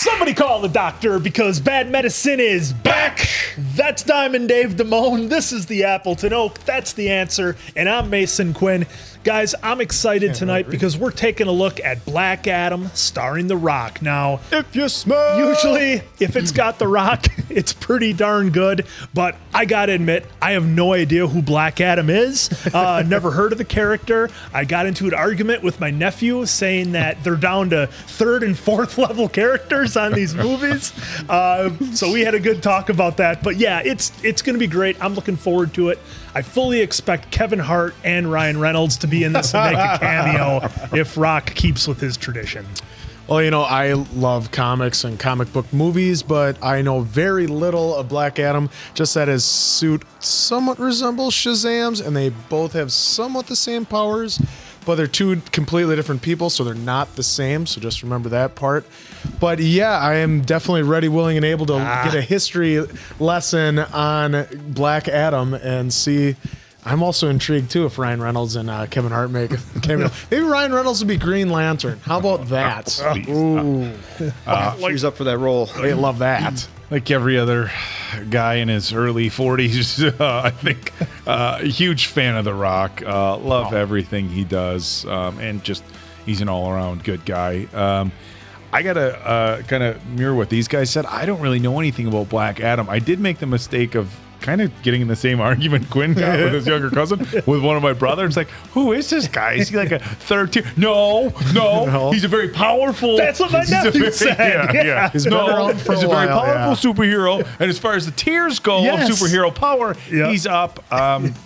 Somebody call the doctor because bad medicine is back. That's Diamond Dave Damone. This is the Appleton Oak. That's the answer. And I'm Mason Quinn. Guys, I'm excited tonight because we're taking a look at Black Adam starring The Rock. Now, If you smell. usually if it's got The Rock, it's pretty darn good. But I gotta admit, I have no idea who Black Adam is. Never heard of the character. I got into an argument with my nephew saying that they're down to third and fourth level characters on these movies. So we had a good talk about that. But yeah, it's gonna be great. I'm looking forward to it. I fully expect Kevin Hart and Ryan Reynolds to be in this and make a cameo if Rock keeps with his tradition. Well, you know, I love comics and comic book movies, but I know very little of Black Adam. Just that his suit somewhat resembles Shazam's, and they both have somewhat the same powers, but they're two completely different people, so they're not the same. So just remember that part. But yeah, I am definitely ready, willing, and able to get a history lesson on Black Adam and see. I'm also intrigued too if Ryan Reynolds and Kevin Hart make a cameo. Maybe Ryan Reynolds would be Green Lantern. How about that? Ooh, He's up for that role. I love that. Like every other guy in his early 40s, I think a huge fan of The Rock. Love everything he does, and just he's an all-around good guy. I gotta kind of mirror what these guys said. I don't really know anything about Black Adam. I did make the mistake of kind of getting in the same argument Quinn got with his younger cousin with one of my brothers. Like, who is this guy? Is he like a third tier? No. He's a very powerful. That's what my nephew said. Yeah. He's been around for he's a a very while, powerful superhero. And as far as the tiers go Yes. of superhero power, Yep. he's up.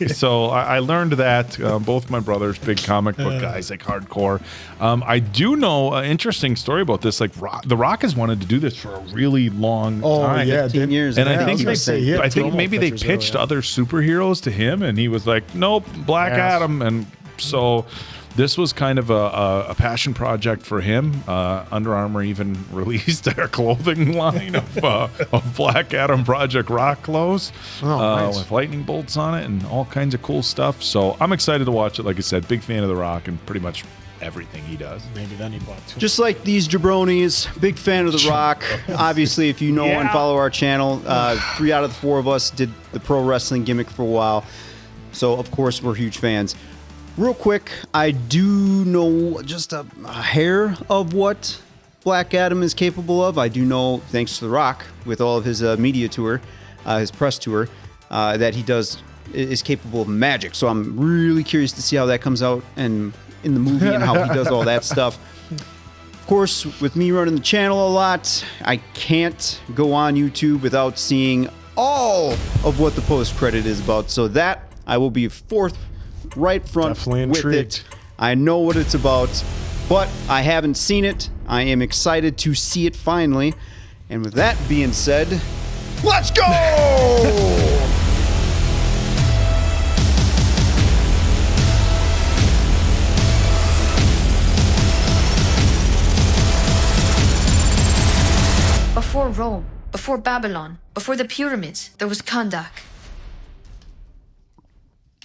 So I learned that. Both my brothers, big comic book guys, like hardcore. I do know an interesting story about this. Like, The Rock has wanted to do this for a really long time. 15 years. And yeah, I think maybe they pitched other superheroes to him, and he was like, "Nope, Black Adam." And so this was kind of a passion project for him. Under Armour even released their clothing line of Black Adam Project Rock clothes with lightning bolts on it and all kinds of cool stuff. So I'm excited to watch it. Like I said, big fan of The Rock and pretty much everything he does. Maybe then he bought two. Just like these jabronis, big fan of The Rock. Obviously, if you know and follow our channel, 3 out of the 4 of us did the pro wrestling gimmick for a while. So, of course, we're huge fans. Real quick, I do know just a hair of what Black Adam is capable of. I do know, thanks to The Rock, with all of his media tour, his press tour, that he is capable of magic. So I'm really curious to see how that comes out and in the movie and how he does all that stuff. Of course, with me running the channel a lot, I can't go on YouTube without seeing all of what the post-credit is about. So that I will be right front Definitely with intrigued. it. I know what it's about, but I haven't seen it. I am excited to see it finally. And with that being said, let's go! Before Rome, before Babylon, before the pyramids, there was Kahndaq.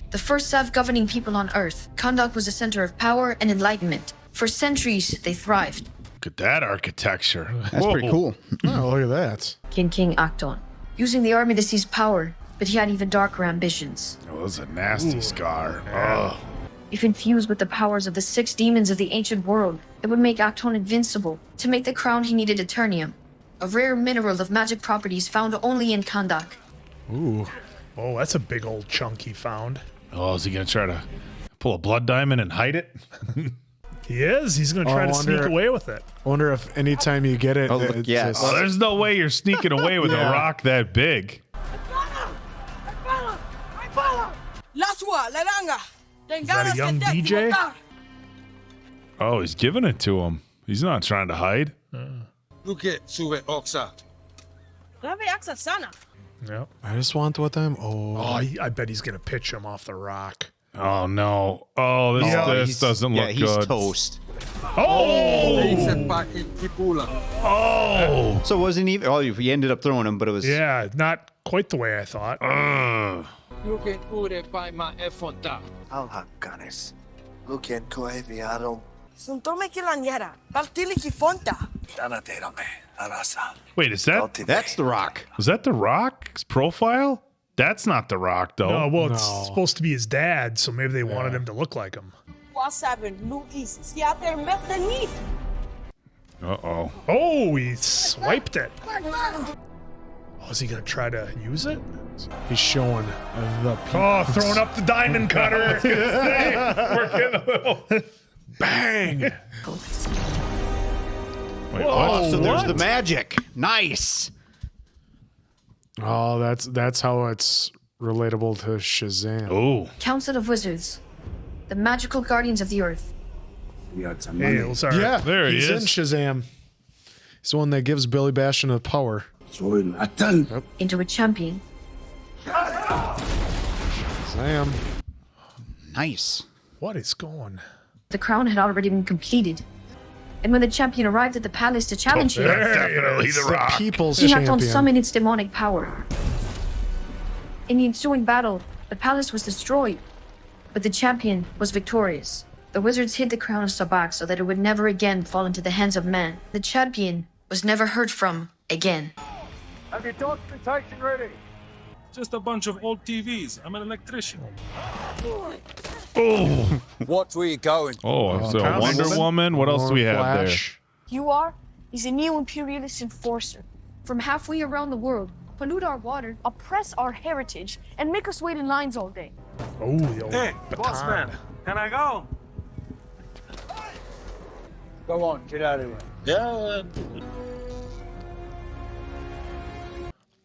The first self-governing people on Earth, Kahndaq was a center of power and enlightenment. For centuries, they thrived. Look at that architecture. That's pretty cool. Oh, look at that. King Acton, using the army to seize power, but he had even darker ambitions. That was a nasty scar. Oh. If infused with the powers of the 6 demons of the ancient world, it would make Acton invincible. To make the crown, he needed Eternium, a rare mineral of magic properties found only in Kahndaq. Ooh. Oh, that's a big old chunk he found. Oh, is he going to try to pull a blood diamond and hide it? He is. He's going to try to sneak away with it. I wonder if anytime you get it, look, it's yes. Oh, there's no way you're sneaking away with a rock that big. Is that a young DJ? Oh, he's giving it to him. He's not trying to hide. Yep. I just want what time. Oh, I bet he's going to pitch him off the rock. Oh, no. Oh, this doesn't look he's good. Toast. Oh! So it wasn't even. Oh, he ended up throwing him, but it was. Yeah, not quite the way I thought. Alhanganes. Luken ko enviaron Suntome kilanyera. Partili kifonta. Wait, is that That's The Rock. was that The Rock's profile? That's not The Rock though. Oh, well, it's No. supposed to be his dad, so maybe they wanted him to look like him. Wasaben, Luis. Siater Meftanif. Uh-oh. Oh, he swiped it. Oh, is he going to try to use it? He's showing the Oh, throwing up the diamond cutter. We're getting a little bang. Wait, Whoa, So there's what? the magic. Nice. Oh, that's how it's relatable to Shazam. Oh, Council of Wizards. The magical guardians of the earth. Hey, well, sorry. Yeah, There he he's is. in Shazam. He's the one that gives Billy Bastion the power. Into a champion. Shazam. Nice. What is going? The crown had already been completed. And when the champion arrived at the palace to challenge him, definitely The The Rock. people's he knocked on champion. summon its demonic power. In the ensuing battle, the palace was destroyed, but the champion was victorious. The wizards hid the crown of Sabak so that it would never again fall into the hands of man. The champion was never heard from again. Have your documentation ready? Just a bunch of old TVs. I'm an electrician. Oh, Watch where you're going. so Wonder Woman. What else do we have Flash. You are? He's a neo-imperialist enforcer. From halfway around the world, pollute our water, Oppress our heritage and make us wait in lines all day. Oh, the old Hey, boss man, can I go? Go on, get out of here. Yeah.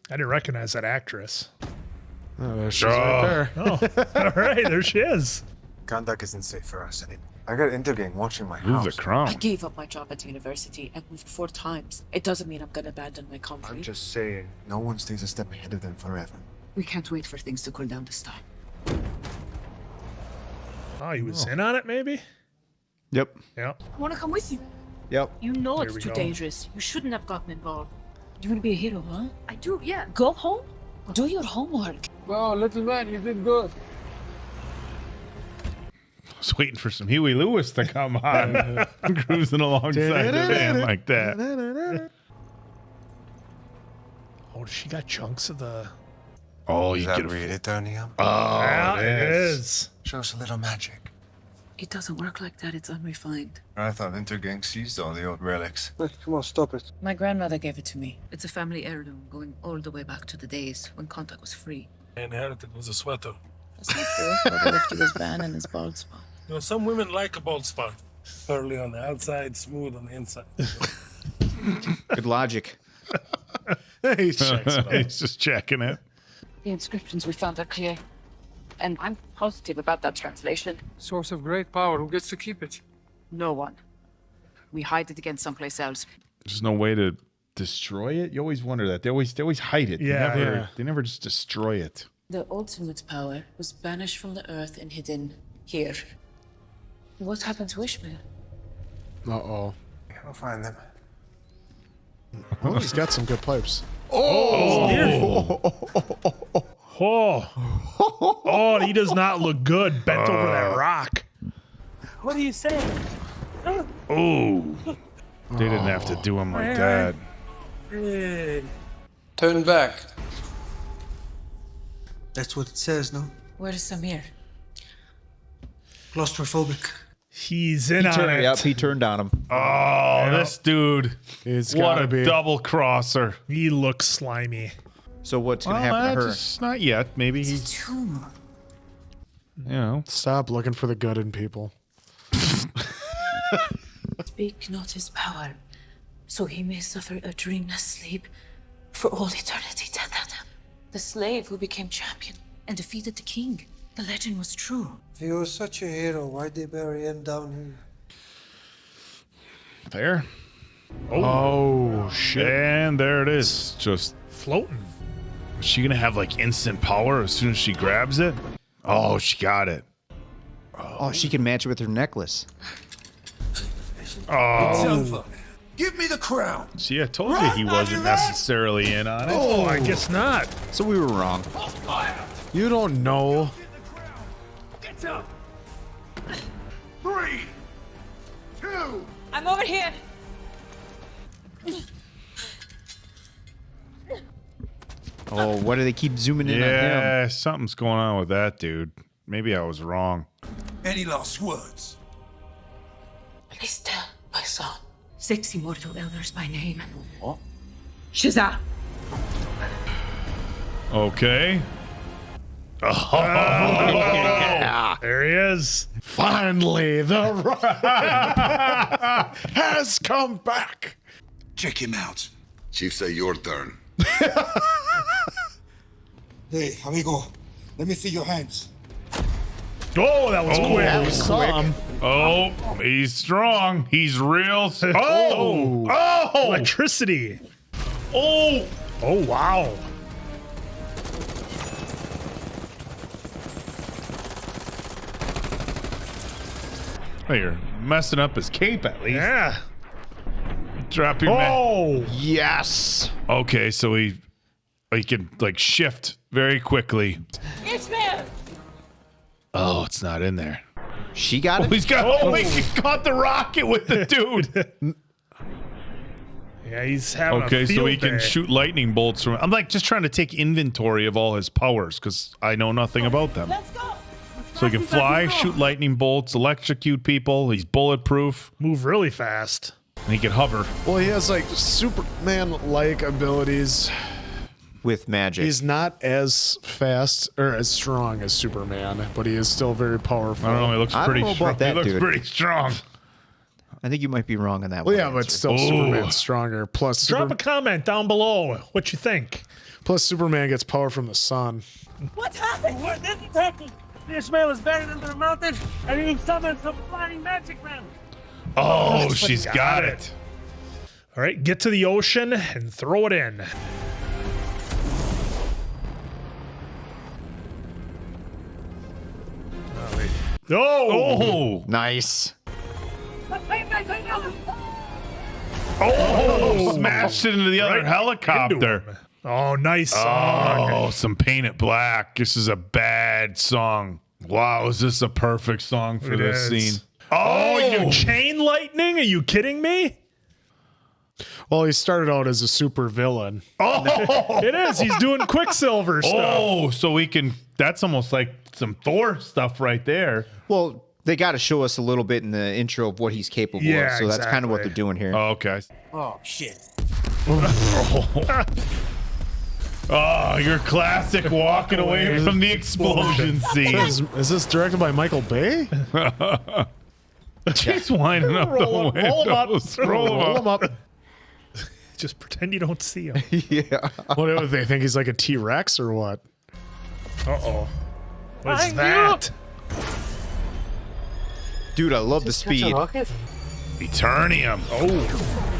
I didn't recognize that actress. Oh, there she's right there. Oh, all right, there she is. Kahndaq isn't safe for us anymore. I got intergang watching my there? Move the house. I crown. gave up my job at university and moved 4 times. It doesn't mean I'm gonna abandon my country. I'm just saying, no one stays a step ahead of them forever. We can't wait for things to cool down this time. Oh, he was in on it, maybe? Yep. Yeah. I want to come with you. Yep. You know There it's we too go. dangerous. You shouldn't have gotten involved. You want to be a hero, huh? I do, yeah. Go home. Do your homework. Well, little man, you did good. I was waiting for some Huey Lewis to come on, cruising alongside the van like that. Oh, she got chunks of the. Oh, Is you that get a really Eternium? Yeah, it is. Show us a little magic. It doesn't work like that. It's unrefined. I thought intergang seized all the old relics. Come on, stop it. My grandmother gave it to me. It's a family heirloom going all the way back to the days when Kahndaq was free. I inherited was a sweater. That's not true. Father lifted his van and his bald spot. You know, some women like a bald spot. Curly on the outside, smooth on the inside. Good logic. He checks it out. He's just checking it. The inscriptions we found are clear. And I'm positive about that translation. Source of great power. Who gets to keep it? No one. We hide it again someplace else. There's no way to destroy it. You always wonder that. They always hide it. Yeah, They never just destroy it. The ultimate power was banished from the earth and hidden here. What happened to Ishmael? Uh-oh. I'll find them. Oh, he's got some good pipes. Oh, he does not look good bent over that rock. What are you saying? Oh, they didn't have to do him like that. Hey. Turn back. That's what it says, no? Where is Samir? Claustrophobic. He's in on it. Yep, he turned on him. Oh, this dude. It's What gotta a be. double crosser. He looks slimy. So what's going to happen to her? Not yet. Maybe he's, Tomb. you know. Stop looking for the good in people. Speak not his power, so he may suffer a dreamless sleep for all eternity. Teth Adam, the slave who became champion and defeated the king. The legend was true. If he was such a hero, why'd they bury him down here? There. Oh, shit. And there it is. Just, Floating. is she going to have like instant power as soon as she grabs it? Oh, she got it. Oh, she can match it with her necklace. Oh, Give me the crown. see, I told you he wasn't necessarily in on it. Oh, I guess not. So we were wrong. You don't know. Get up. 3, 2, I'm over here. Oh, why do they keep zooming in on him? Yeah, something's going on with that dude. Maybe I was wrong. Any last words? Lista, my son. 6 immortal elders by name. What? Shazam. Okay. Oh, yeah. There he is. Finally, the Rock has come back. Check him out. Chief, say your turn. Hey, amigo, let me see your hands. Oh, that was quick. That was some. Oh, he's strong. He's real. Oh, Electricity. oh. Oh, wow. Oh, you're messing up his cape at least. Yeah. Drop your Oh, Yes. Okay, so he can like shift very quickly. Ishmael! Oh, it's not in there. She got Oh, it? he's got. Oh, he caught the rocket with the dude. yeah, he's having Okay, a so field he can day. shoot lightning bolts from. I'm like just trying to take inventory of all his powers because I know nothing about them. Let's go! So he can fly, shoot lightning bolts, electrocute people. He's bulletproof, Move really fast. and he can hover. Well, he has like Superman-like abilities. With magic. He's not as fast or as strong as Superman, but he is still very powerful. I don't know. He looks I don't pretty know about strong. that, He looks dude. pretty strong. I think you might be wrong on that Well, one. yeah, but still, Superman's stronger. Plus, Drop a comment down below what you think. plus Superman gets power from the sun. What happened? What didn't happen? Ishmael is buried under a mountain, and he summoned some flying magic man. Oh, she's got it. All right, get to the ocean and throw it in. Oh, Nice. oh, smashed it into the other Right helicopter. into him. Oh, nice song. Oh, some Paint It Black. This is a bad song. Wow, is this a perfect song for It this is. scene? Oh, you chain lightning? Are you kidding me? Well, he started out as a super villain. It is. He's doing Quicksilver stuff. Oh, so we can. That's almost like some Thor stuff right there. Well, they got to show us a little bit in the intro of what he's capable of. Yeah, So that's kind of what exactly. they're doing here. Oh, okay. Oh, shit. Oh, your classic walking away from the explosion scene. Is this directed by Michael Bay? He's winding up the Roll him up. windows. Roll him up. Just pretend you don't see him. Yeah. What do they think? He's like a T-Rex or what? Uh-oh. What's Behind that? Dude, I love the speed. Eternium. Oh.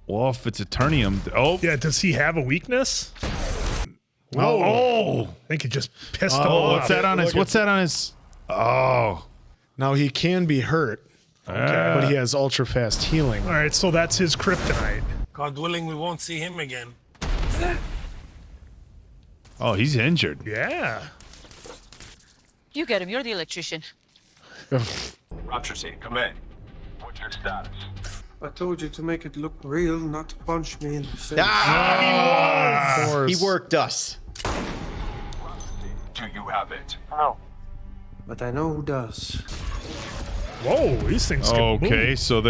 Well, if it's Eternium. Oh. Yeah, does he have a weakness? Oh. I think it just pissed him Oh, off. what's that on his? What's that on his? Oh. Now he can be hurt, but he has ultra fast healing. All right, so that's his kryptonite. God willing, we won't see him again. Oh, he's injured. Yeah. You get him. You're the electrician. Rupture scene, come in. What's your status? I told you to make it look real, not to punch me in the face. Ah, he worked us. Do you have it? No. But I know who does. Whoa, these things can Okay, move. so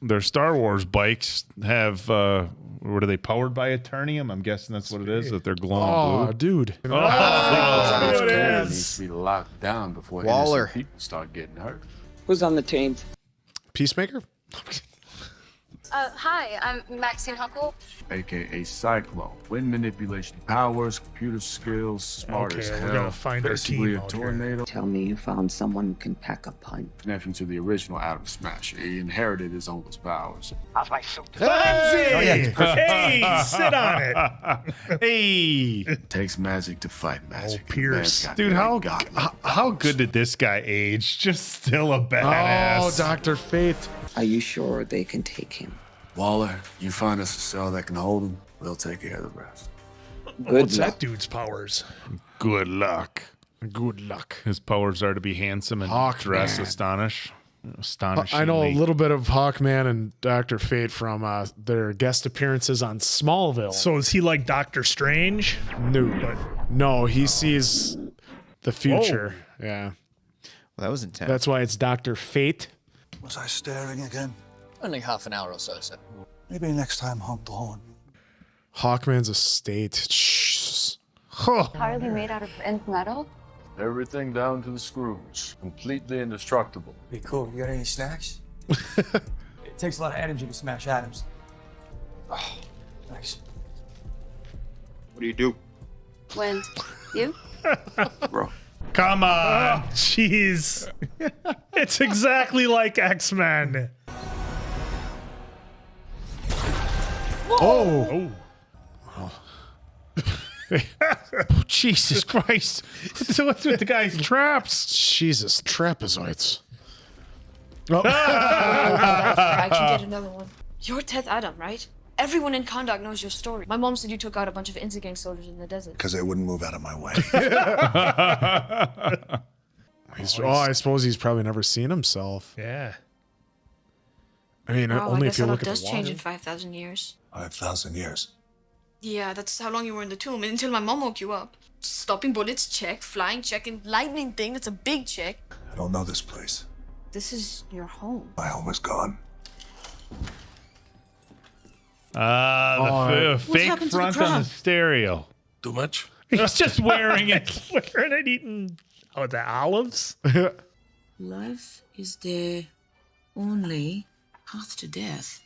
their Star Wars bikes have what are they powered by Eternium? I'm guessing that's what it is. That they're glowing Oh, blue. dude. That's what it Needs is. to be locked down before Waller. innocent people start getting hurt. Who's on the team? Peacemaker? Hi, I'm Maxine Huckle. AKA Cyclone. Wind manipulation powers, computer skills, smart as Okay, hell. we're gonna find our basically team a out here. tornado. Tell me you found someone who can pack a punch. Nephew to the original Adam Smasher. He inherited his uncle's powers. How's my suit? Hey, sit on it. Hey, Takes magic to fight magic. Pierce. dude, how good did this guy age? Just still a badass. Oh, Dr. Fate. Are you sure they can take him? Waller, you find us a cell that can hold him, we'll take care of the rest. What's that dude's powers? Good luck. Good luck. His powers are to be handsome and Hawkman. dress astonish. Astonishing. I know a little bit of Hawkman and Dr. Fate from their guest appearances on Smallville. So is he like Doctor Strange? No, he sees the future. Yeah. Well, that was intense. That's why it's Dr. Fate. Was I staring again? Only half an hour or so, sir. Maybe next time honk the horn. Hawkman's estate. Jesus. Entirely made out of bent metal? Everything down to the screws. Completely indestructible. Be cool. You got any snacks? It takes a lot of energy to smash atoms. Oh, thanks. What do you do? When? You? Bro. Come on. Jeez. It's exactly like X-Men. Oh. Jesus Christ. What's with the guy's traps? Jesus, trapezoids. I can get another one. You're Teth Adam, right? Everyone in Kahndaq knows your story. My mom said you took out a bunch of Insta-gang soldiers in the desert. Because they wouldn't move out of my way. I suppose he's probably never seen himself. Yeah. I mean, Wow, only I if guess you a lot look at does the change water. in 5,000 years. 5,000 years. Yeah, that's how long you were in the tomb until my mom woke you up. Stopping bullets, check. Flying, check. And lightning thing, that's a big check. I don't know this place. This is your home. My home is gone. The fake happened to the front on crowd? the stereo. Too much? He's just wearing it. Wearing it, eating the olives. Life is the only path to death.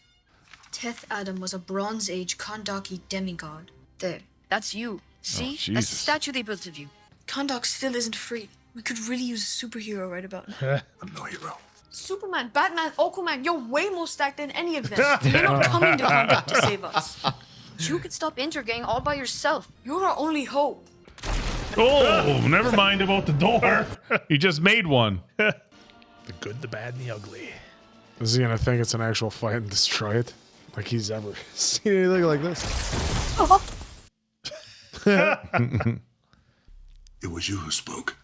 Teth Adam was a Bronze Age Kahndaqi demigod. There, that's you. See? That's the Jesus. statue they built of you. Kahndaq still isn't free. We could really use a superhero right about now. I'm no hero. Superman, Batman, Aquaman, you're way more stacked than any of them. You're not coming to Kahndaq to save us. You could stop Intergang all by yourself. You're our only hope. Oh, never mind about the door. You just made one. The good, the bad, and the ugly. Is he gonna think it's an actual fight and destroy it? Like he's ever seen anything like this? It was you who spoke.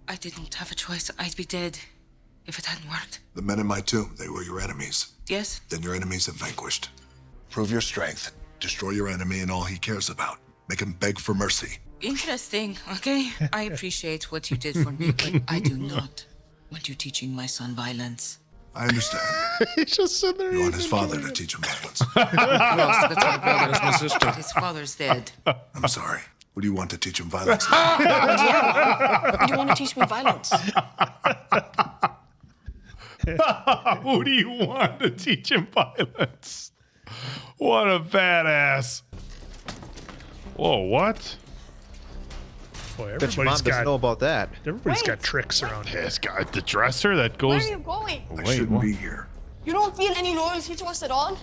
I didn't have a choice. I'd be dead if it hadn't worked. The men in my tomb, they were your enemies. Yes? Then your enemies have vanquished. Prove your strength. Destroy your enemy and all he cares about. Make him beg for mercy. Interesting, okay? I appreciate what you did for me, but I do not want you teaching my son violence. I understand. He's just sitting there. You want his father to teach him violence. Yes, that's my brother. That's my sister. His father's dead. I'm sorry. What do you want to teach him violence? You want to teach me violence? Who do you want to teach him violence? What a badass. Whoa, what? Boy, Bet your mom doesn't know about that. Everybody's got tricks around here. This guy, the dresser that Where goes. are you going? I Wait, shouldn't what? be here. You don't feel any loyalty to us at all?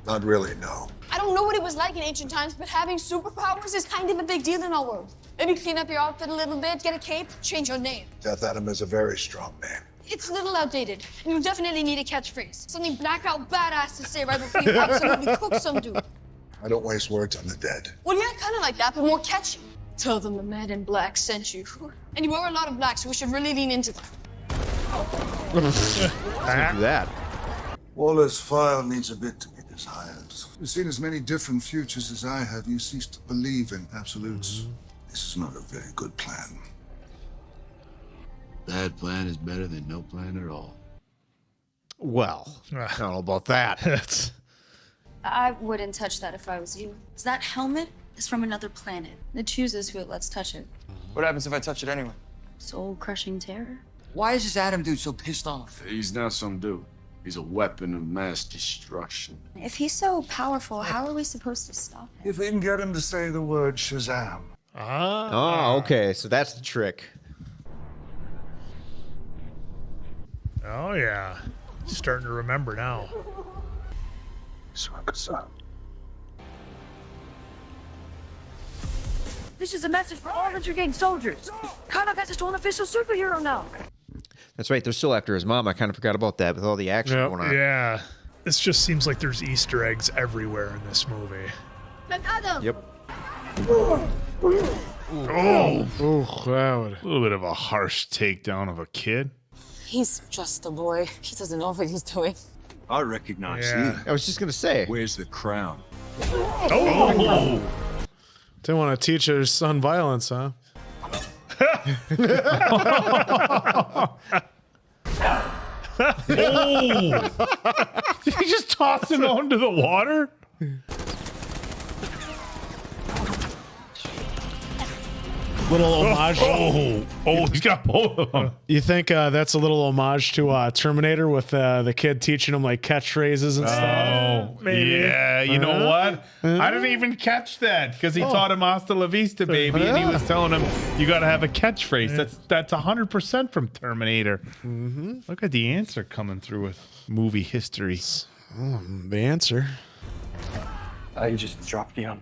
Not really, no. I don't know what it was like in ancient times, but having superpowers is kind of a big deal in our world. Maybe clean up your outfit a little bit, get a cape, change your name. Teth Adam is a very strong man. It's a little outdated, and you definitely need a catchphrase. Something blackout badass to say right before you absolutely cook some dude. I don't waste words on the dead. Well, yeah, kind of like that, but more catchy. Tell them the man in black sent you. And you are a lot of black, so we should really lean into that. Do that. Waller's file needs a bit to be desired. You've seen as many different futures as I have. You cease to believe in absolutes. This is not a very good plan. Bad plan is better than no plan at all. Well, I don't know about that. I wouldn't touch that if I was you. That helmet is from another planet. It chooses who it lets touch it. What happens if I touch it anyway? Soul-crushing terror. Why is this Adam dude so pissed off? He's not some dude. He's a weapon of mass destruction. If he's so powerful, how are we supposed to stop him? If we can get him to say the word Shazam. Oh, okay. So that's the trick. Oh, yeah. Starting to remember now. This is a message for all Intergang soldiers. Kahndaq has his own official superhero now. That's right. They're still after his mom. I kind of forgot about that with all the action going on. Yeah. This just seems like there's Easter eggs everywhere in this movie. Adam! Yep. Oh, Oh, wow. a little bit of a harsh takedown of a kid. He's just a boy. He doesn't know what he's doing. I recognize Yeah. I was just gonna say. Where's the crown? Oh! Didn't want to teach her son violence, huh? Oh! Did he just toss him out into the water? Little homage. Oh, he's got both of them. You think that's a little homage to Terminator with the kid teaching him like catchphrases and stuff? Maybe. Yeah, you know what? I didn't even catch that because he taught him "Hasta la vista, baby," and he was telling him you got to have a catchphrase. That's 100% from Terminator. Look at the answer coming through with movie history. The answer. You just dropped the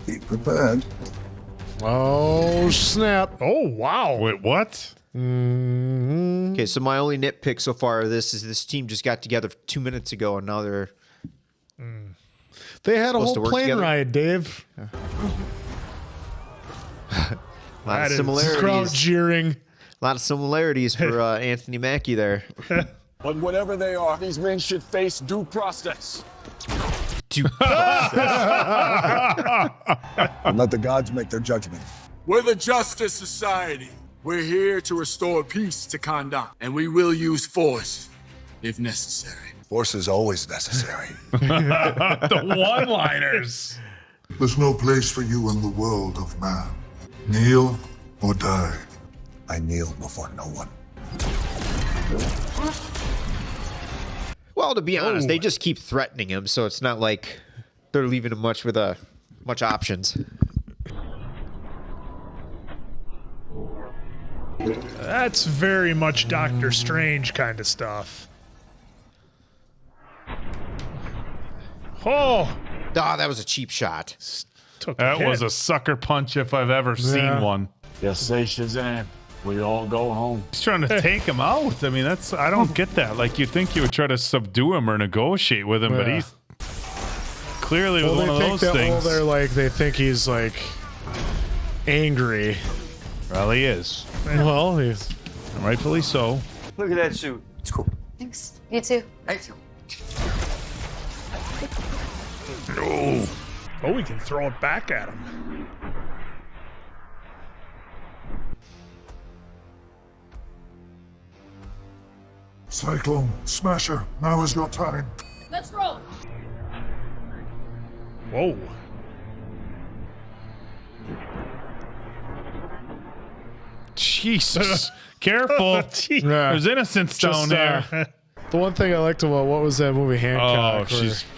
Be prepared. Oh, snap. Oh, wow. Wait, what? Okay, so my only nitpick so far of this is this team just got together 2 minutes ago, and now they're They had a supposed to whole work plane together. ride, Dave. A lot of Crowd similarities. jeering. A lot of similarities for Anthony Mackie there. But whatever they are, these men should face due process. And let the gods make their judgment. We're the Justice Society. We're here to restore peace to Kahndaq, and we will use force if necessary. Force is always necessary. The one-liners. There's no place for you in the world of man. Kneel or die. I kneel before no one. Well, to be honest, they just keep threatening him, so it's not like they're leaving him much options. That's very much Doctor Strange kind of stuff. Oh, that was a cheap shot. That was a sucker punch if I've ever seen one. Just say Shazam. We all go home. He's trying to take him out. I mean, I don't get that. Like, you'd think you would try to subdue him or negotiate with him, but he's clearly with one of those things. They think he's like angry. Well, he is. Well, he's rightfully so. Look at that suit. It's cool. Thanks. You too. Thank you. Oh, we can throw it back at him. Cyclone, Smasher, now is your time. Let's roll. Whoa. Jesus. Careful. There's innocents down there. The one thing I liked about what was that movie, Hancock?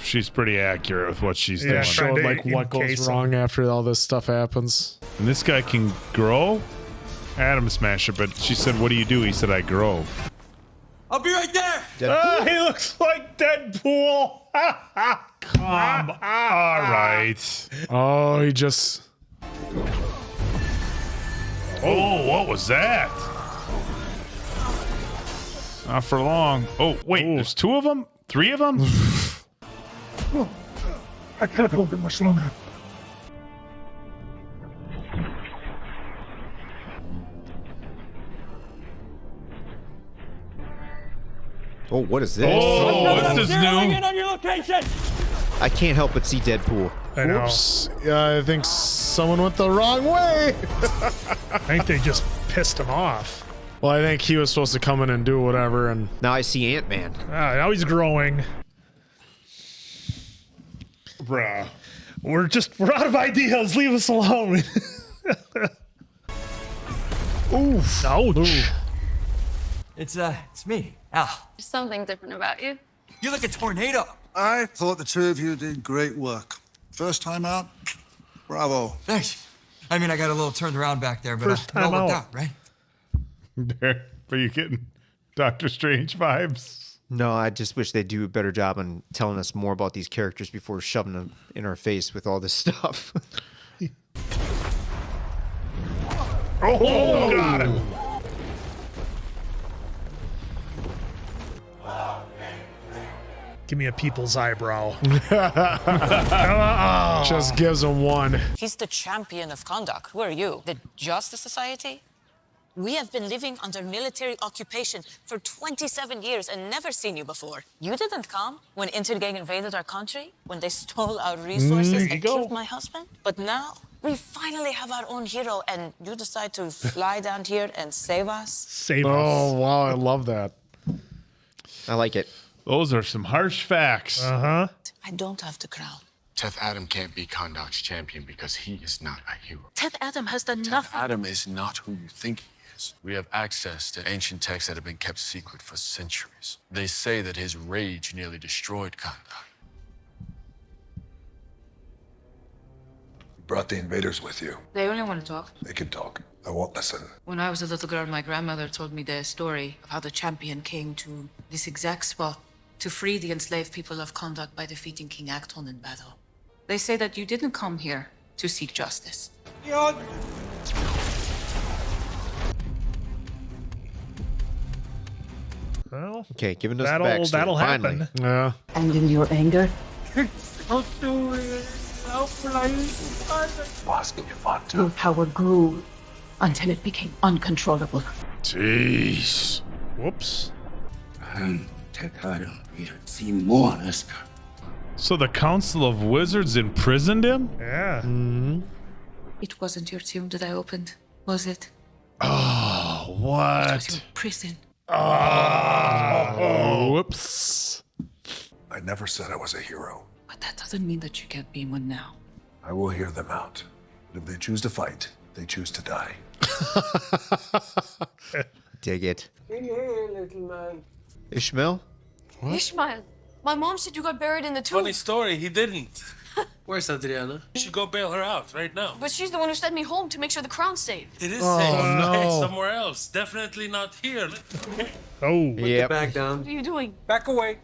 She's pretty accurate with what she's doing. Showed like what goes wrong after all this stuff happens. And this guy can grow? Atom Smasher, but she said, "What do you do?" He said, "I grow." I'll be right there. He looks like Deadpool. Come on. All right. Oh, he just... Oh, what was that? Not for long. Oh, wait, there's 2 of them? 3 of them? I can't hold it much longer. Oh, what is this? Oh, what's this new? In on your location. I can't help but see Deadpool. I know. Whoops. Yeah, I think someone went the wrong way. I think they just pissed him off. Well, I think he was supposed to come in and do whatever, and now I see Ant-Man. Now he's growing. Bruh. We're out of ideas. Leave us alone. Oof. Ouch. It's me, Al. There's something different about you. You're like a tornado. I thought the two of you did great work. First time out, bravo. Thanks. I mean, I got a little turned around back there, but First it all time worked out. out, right? Are you getting Doctor Strange vibes? No, I just wish they'd do a better job on telling us more about these characters before shoving them in our face with all this stuff. Oh, got him. Give me a people's eyebrow. just gives him one. He's the champion of Kahndaq. Who are you? The Justice Society? We have been living under military occupation for 27 years and never seen you before. You didn't come when Intergang invaded our country, when they stole our resources and killed my husband. But now, we finally have our own hero, and you decide to fly down here and save us? Save us. Oh, wow. I love that. I like it. Those are some harsh facts. Uh-huh. I don't have the crown. Teth Adam can't be Kahndaq's champion because he is not a hero. Teth Adam has done nothing. Teth Adam is not who you think he is. We have access to ancient texts that have been kept secret for centuries. They say that his rage nearly destroyed Kahndaq. You brought the invaders with you. They only want to talk. They can talk. I won't listen. When I was a little girl, my grandmother told me the story of how the champion came to this exact spot to free the enslaved people of Kahndaq by defeating King Acton in battle. They say that you didn't come here to seek justice. Well, Okay, giving us the backstory. that'll Finally. happen. Yeah. And in your anger, your power grew until it became uncontrollable. Jeez. Whoops. So the Council of Wizards imprisoned him? Yeah. It wasn't your tomb that I opened, was it? Oh, It was what? your prison. Oh, whoops. I never said I was a hero. But that doesn't mean that you can't be one now. I will hear them out. But if they choose to fight, they choose to die. Dig it. In here, little man. Ishmael? Ishmael, my mom said you got buried in the tomb. Funny story, he didn't. Where's Adriana? You should go bail her out right now. But she's the one who sent me home to make sure the crown's safe. It is Oh, safe. no. Hey, somewhere else. Definitely not here. Oh. Yep. Back down. What are you doing? Back away.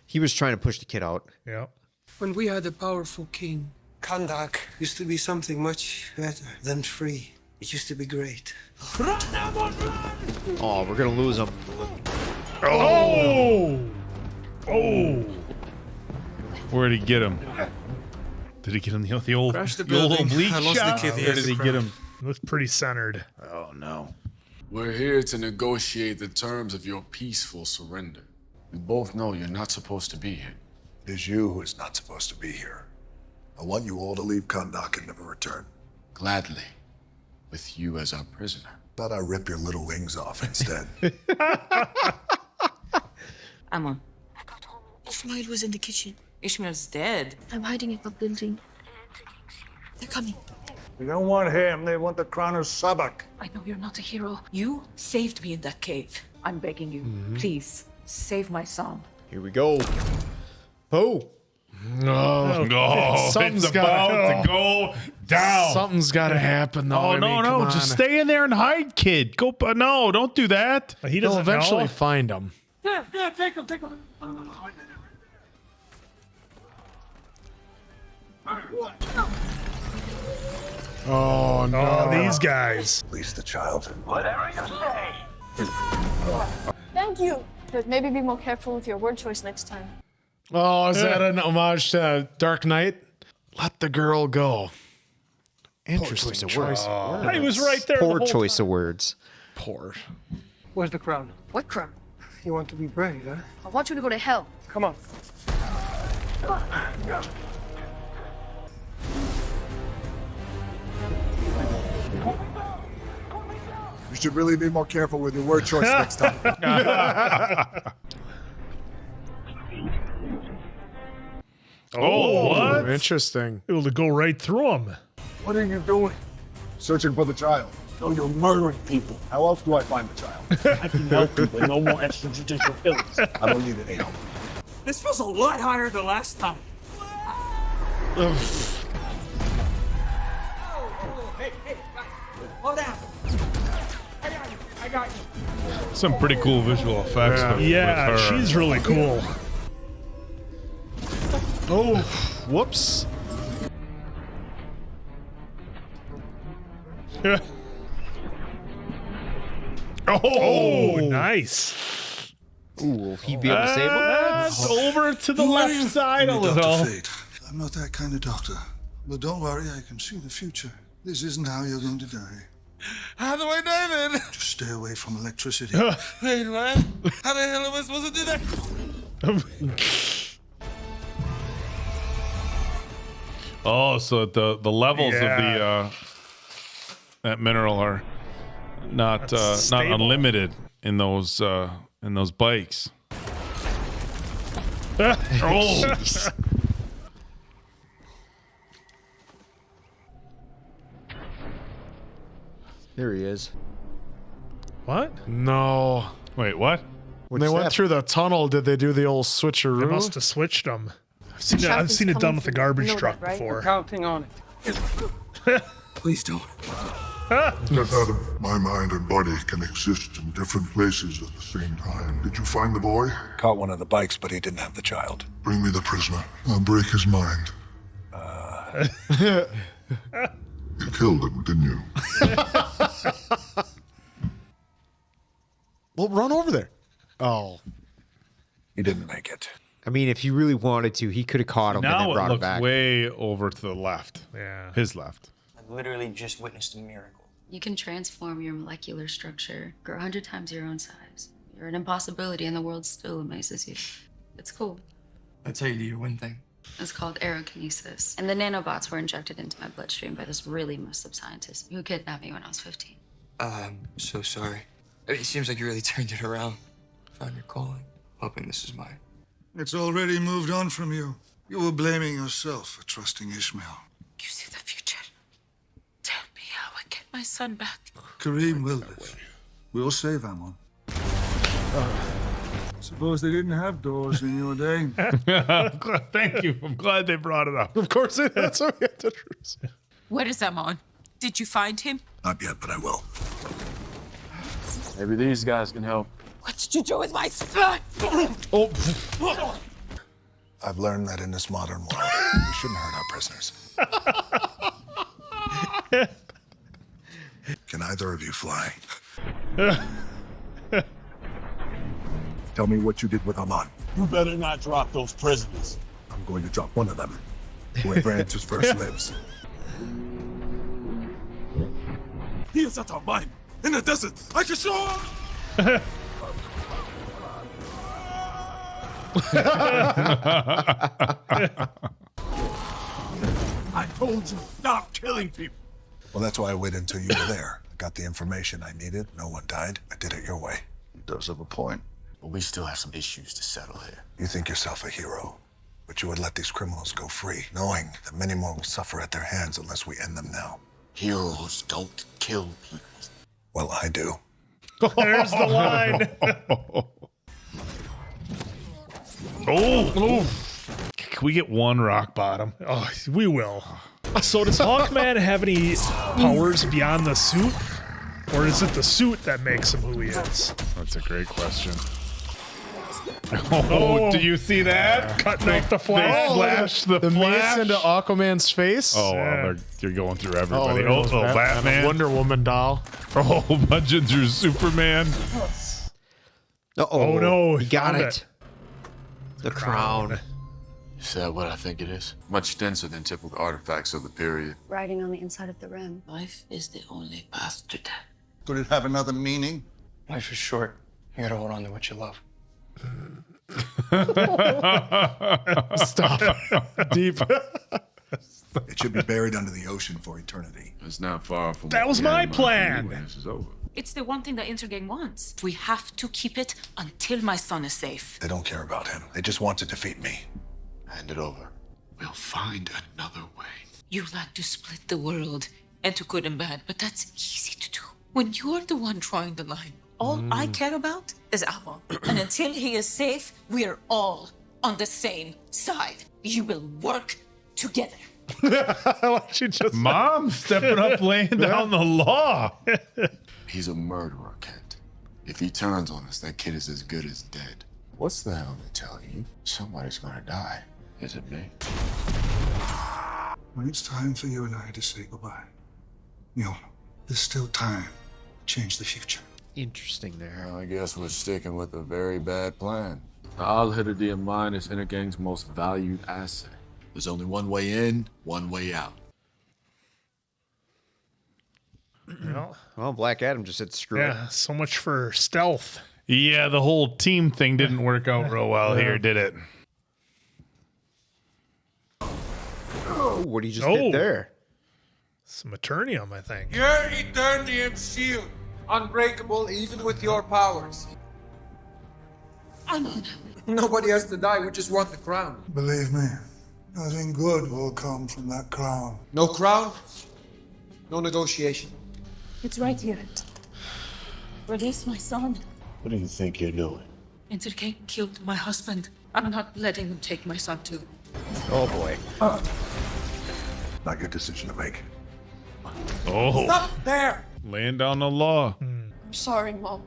He was trying to push the kid out. Yeah. When we had a powerful king, Kahndaq used to be something much better than free. It used to be great. Oh, we're gonna lose him. Oh! Oh! Where'd he get him? Did he get him the old, Crash the the old building. oblique I lost the shot? kid. He Or has did the he crown. get him? Looks pretty centered. Oh, no. We're here to negotiate the terms of your peaceful surrender. We both know you're not supposed to be here. It is you who is not supposed to be here. I want you all to leave Kahndaq and never return. Gladly. With you as our prisoner. Thought I'd rip your little wings off instead. Amon. Ishmael was in the kitchen. Ishmael's dead. I'm hiding in the building. They're coming. We don't want him. They want the crown of Sabak. I know you're not a hero. You saved me in that cave. I'm begging you, please, save my son. Here we go. Oh. No. Oh, Something's it's about to go down. Something's got to happen, though. Oh, I mean, no, come just on. stay in there and hide, kid. Go, no, don't do that. He They'll doesn't eventually know. find him. Yeah, take him. Oh, no. Oh, these guys. Release the child. Whatever you say. Thank you. But maybe be more careful with your word choice next time. Oh, is that an homage to Dark Knight? Let the girl go. Interesting choice of words. He was right there. Poor the whole choice time. of words. Poor. Where's the crown? What crown? You want to be brave, huh? I want you to go to hell. Come on. You should really be more careful with your word choice next time. Oh, what? Interesting. Able to go right through him. What are you doing? Searching for the child. No, you're murdering people. How else do I find the child? I can help you, but no more extrajudicial killings. I don't need any help. This feels a lot higher than last time. Hey, slow down. I got you. Some pretty cool visual effects. Yeah, with her. she's really cool. Oh, whoops. Oh, nice. Ooh, will he be able to save him? That's over to the left side a Dr. little. Fate. I'm not that kind of doctor. But don't worry, I can see the future. This isn't how you're going to die. How do I dive in? Just stay away from electricity. Wait, what? How the hell am I supposed to do that? Oh, so the levels of the that mineral are not unlimited in those bikes. Oh. There he is. What? No. Wait, what? When they went through the tunnel, did they do the old switcheroo? They must have switched them. I've seen it done with the garbage truck before. We're counting on it. Please don't. Teth Adam, my mind and body can exist in different places at the same time. Did you find the boy? Caught one of the bikes, but he didn't have the child. Bring me the prisoner. I'll break his mind. You killed him, didn't you? Well, run over there. Oh. He didn't make it. I mean, if he really wanted to, he could have caught him and Now then it brought him looks back. way over to the left. Yeah. His left. I've literally just witnessed a miracle. You can transform your molecular structure, grow 100 times your own size. You're an impossibility and the world still amazes you. It's cool. I'll tell you, do you one thing? It's called aerokinesis. And the nanobots were injected into my bloodstream by this really messed up scientist who kidnapped me when I was 15. I'm so sorry. It seems like you really turned it around. Found your calling. Hoping this is mine. It's already moved on from you. You were blaming yourself for trusting Ishmael. You see the future. Tell me how I get my son back. Kareem will live. We'll save Ammon. Suppose they didn't have doors in your day. Thank you. I'm glad they brought it up. Of course, that's what we have to do. Where is Ammon? Did you find him? Not yet, but I will. Maybe these guys can help. What did you do with my son? Oh. I've learned that in this modern world, we shouldn't hurt our prisoners. Can either of you fly? Tell me what you did with Ammon. You better not drop those prisoners. I'm going to drop one of them. Whoever answers first lives. He is at our mine in the desert. I can show him. I told you, stop killing people. Well, that's why I waited until you were there. I got the information I needed. No one died. I did it your way. He does have a point. But we still have some issues to settle here. You think yourself a hero, but you would let these criminals go free, knowing that many more will suffer at their hands unless we end them now. Heroes don't kill people. Well, I do. There's the line. Oh. Can we get one rock bottom? Oh, we will. So does Hawkman have any powers beyond the suit? Or is it the suit that makes him who he is? That's a great question. Oh, do you see that? Cutting off the flash. They flash the mace flash into Aquaman's face. Oh, Yeah. you're going through everybody. Oh, Batman. Wonder Woman doll. Oh, punching through Superman. Oh no, he got found it. The crown. Is that what I think it is? Much denser than typical artifacts of the period. Writing on the inside of the rim. Life is the only path to death. Could it have another meaning? Life is short. You gotta hold on to what you love. Stop. Deep. It should be buried under the ocean for eternity. It's not far from That was my plan. This is over. It's the one thing the Intergang wants. We have to keep it until my son is safe. They don't care about him. They just want to defeat me. Hand it over. We'll find another way. You like to split the world into good and bad, but that's easy to do. When you're the one drawing the line, all I care about is Ammon. And until he is safe, we're all on the same side. You will work together. Mom stepping up, laying down the law. He's a murderer, Kent. If he turns on us, that kid is as good as dead. What's the hell they're telling you? Somebody's gonna die. Is it me? When it's time for you and I to say goodbye, there's still time to change the future. Interesting there. Well, I guess we're sticking with a very bad plan. The Al-Hidayah mine is Intergang's most valued asset. There's only one way in, one way out. Well, Black Adam just said screw it. Yeah, so much for stealth. Yeah, the whole team thing didn't work out real well here, did it? Oh, what did he just hit there? Some Eternium, I think. Your Eternium shield, unbreakable even with your powers. Nobody has to die, we just want the crown. Believe me, nothing good will come from that crown. No crown, no negotiation. It's right here. Release my son. What do you think you're doing? Interking killed my husband. I'm not letting them take my son too. Oh boy. Not your decision to make. Oh. Stop there! Laying down the law. I'm sorry, Mom.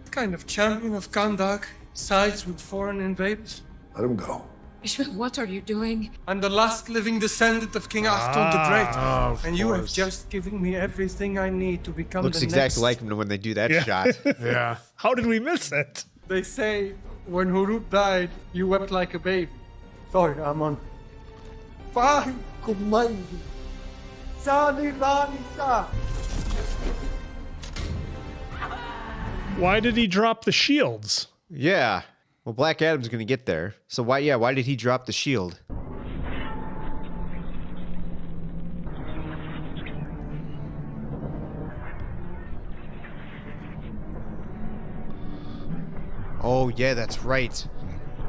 What kind of champion of Kahndaq sides with foreign invaders? Let him go. Ishmael, what are you doing? I'm the last living descendant of King Achton the Great. of And you have course. just given me everything I need to become Looks the exactly next. like him when they do that Yeah. shot. Yeah. How did we miss it? They say when Hurut died, you wept like a baby. Sorry, Amon. Fine, kumayi. Sani lani sa. Why did he drop the shields? Yeah. Well, Black Adam's gonna get there. So why did he drop the shield? Oh yeah, that's right.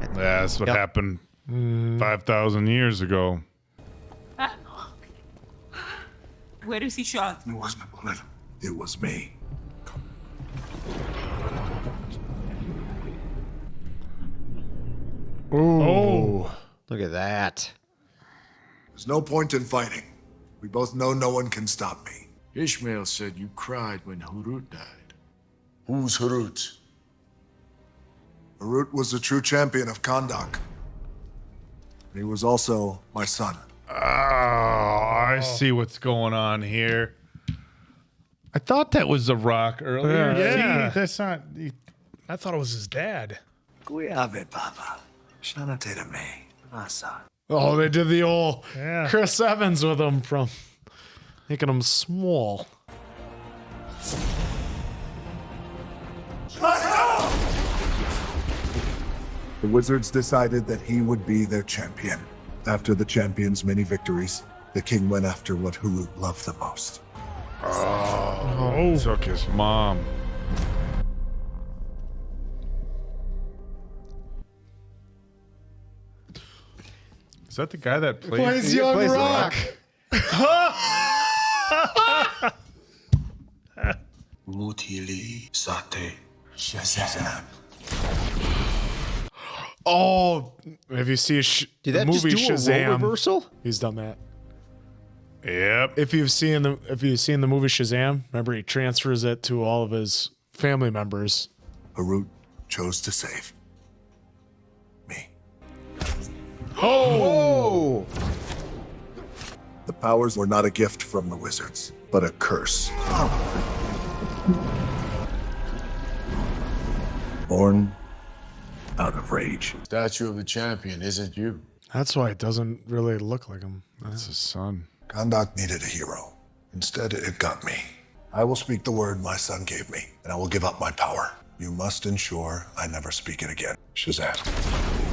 Yeah, that's what happened 5,000 years ago. Where is he shot? It wasn't a bullet. It was me. Ooh. Look at that. There's no point in fighting. We both know no one can stop me. Ishmael said you cried when Hurut died. Who's Harut? Harut was the true champion of Kahndaq. He was also my son. Oh, I see what's going on here. I thought that was The Rock earlier. Yeah. See, that's not. I thought it was his dad. Guiave, Papa. Shanate me. Asa. Oh, they did the old Yeah. Chris Evans with him from making him small. The Wizards decided that he would be their champion. After the champion's many victories, the king went after what Harut loved the most. Oh, took his mom. Is that the guy that plays Young plays Rock. Mutili Sate Shazam. Oh, have you seen Did the that movie just do a Shazam? role reversal? He's done that. Yep. If you've seen the movie Shazam, remember he transfers it to all of his family members. Harut chose to save. Oh! The powers were not a gift from the Wizards, but a curse. Born out of rage. Statue of the champion isn't you. That's why it doesn't really look like him. That's his son. Kahndaq needed a hero. Instead, it got me. I will speak the word my son gave me, and I will give up my power. You must ensure I never speak it again. Shazam.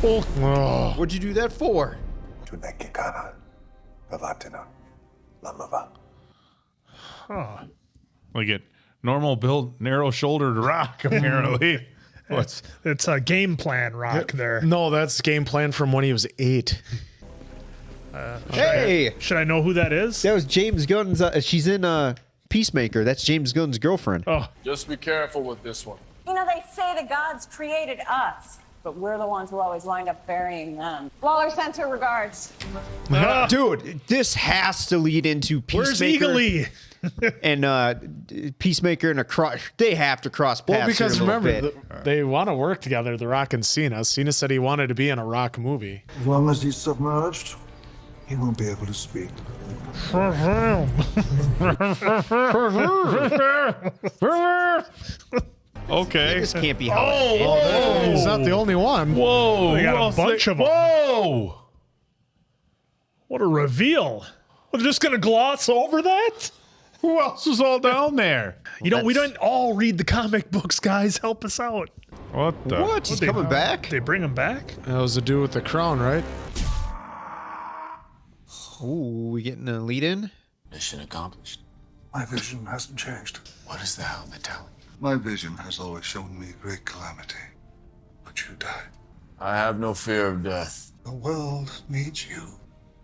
Oh. What'd you do that for? Tunekikana. Pavatina. Lamava. Huh. Like it, normal build, narrow-shouldered Rock, apparently. It's a game plan Rock there. No, that's game plan from when he was 8. Hey! Should I know who that is? That was James Gunn's. She's in Peacemaker. That's James Gunn's girlfriend. Oh, Just be careful with this one. You know, they say the gods created us, but we're the ones who always wind up burying them. Lawler sends her regards. Dude, this has to lead into where's Peacemaker Eagly? and Peacemaker and a cross. They have to cross paths. Well, because here a little remember, bit. they want to work together, The Rock and Cena. Cena said he wanted to be in a Rock movie. As long as he's submerged, he won't be able to speak. Okay. This can't be how He's not the only one. Whoa. They got who a else bunch they- of them. Whoa. What a reveal. We're just gonna gloss over that? Who else was all down there? You know, we don't all read the comic books, guys. Help us out. What the? What? He's coming back? They bring him back? That was the dude with the crown, right? Ooh, we getting a lead in? Mission accomplished. My vision hasn't changed. What is the helmet telling you? My vision has always shown me great calamity. But you died. I have no fear of death. The world needs you.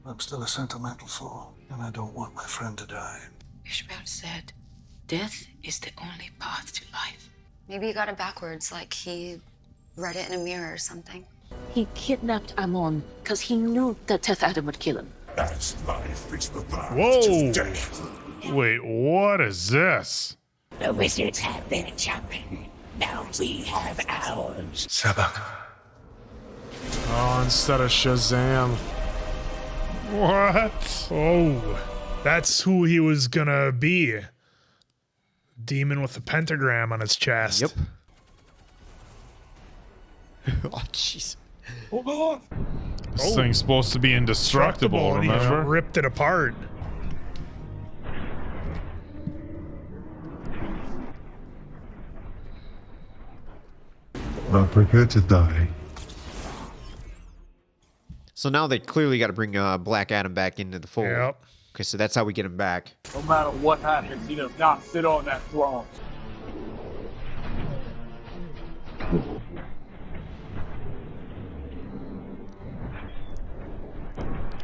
I'm still a sentimental fool, and I don't want my friend to die. Ishmael said, death is the only path to life. Maybe he got it backwards, like he read it in a mirror or something. He kidnapped Amon because he knew that Teth Adam would kill him. As life is the path Whoa. to death. Wait, what is this? The wizards have their champion. Now we have ours. Sabak. Oh, instead of Shazam. What? Oh, that's who he was gonna be. Demon with the pentagram on his chest. Yep. Oh, jeez. This thing's supposed to be indestructible, and he remember? ripped it apart. Not prepared to die. So now they clearly got to bring Black Adam back into the fold. Yep. Okay, so that's how we get him back. No matter what happens, he does not sit on that throne.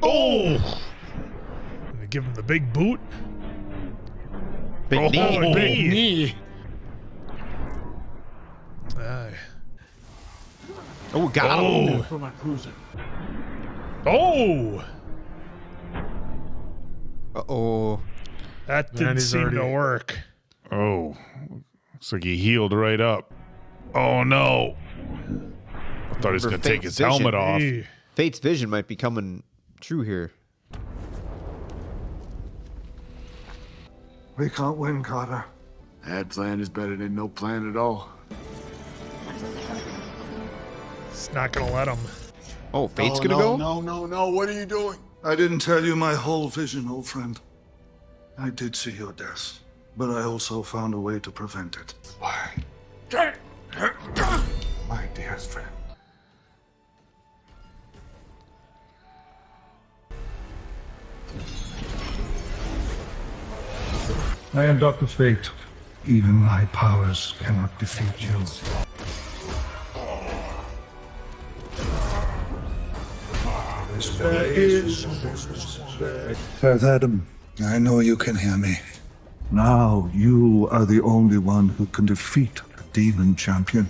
Oh! They give him the big boot. Big knee. Big knee. Oh, got him. For my cruiser. Oh! Uh-oh. That didn't seem to work. Oh, looks like he healed right up. Oh no! I thought he was gonna take his helmet off. Fate's vision might be coming true here. We can't win, Carter. That plan is better than no plan at all. It's not gonna let him. Oh, Fate's gonna go? No. What are you doing? I didn't tell you my whole vision, old friend. I did see your death, but I also found a way to prevent it. Why? My dearest friend. I am Dr. Fate. Even my powers cannot defeat you. There is Teth Adam, I know you can hear me. Now you are the only one who can defeat the demon champion.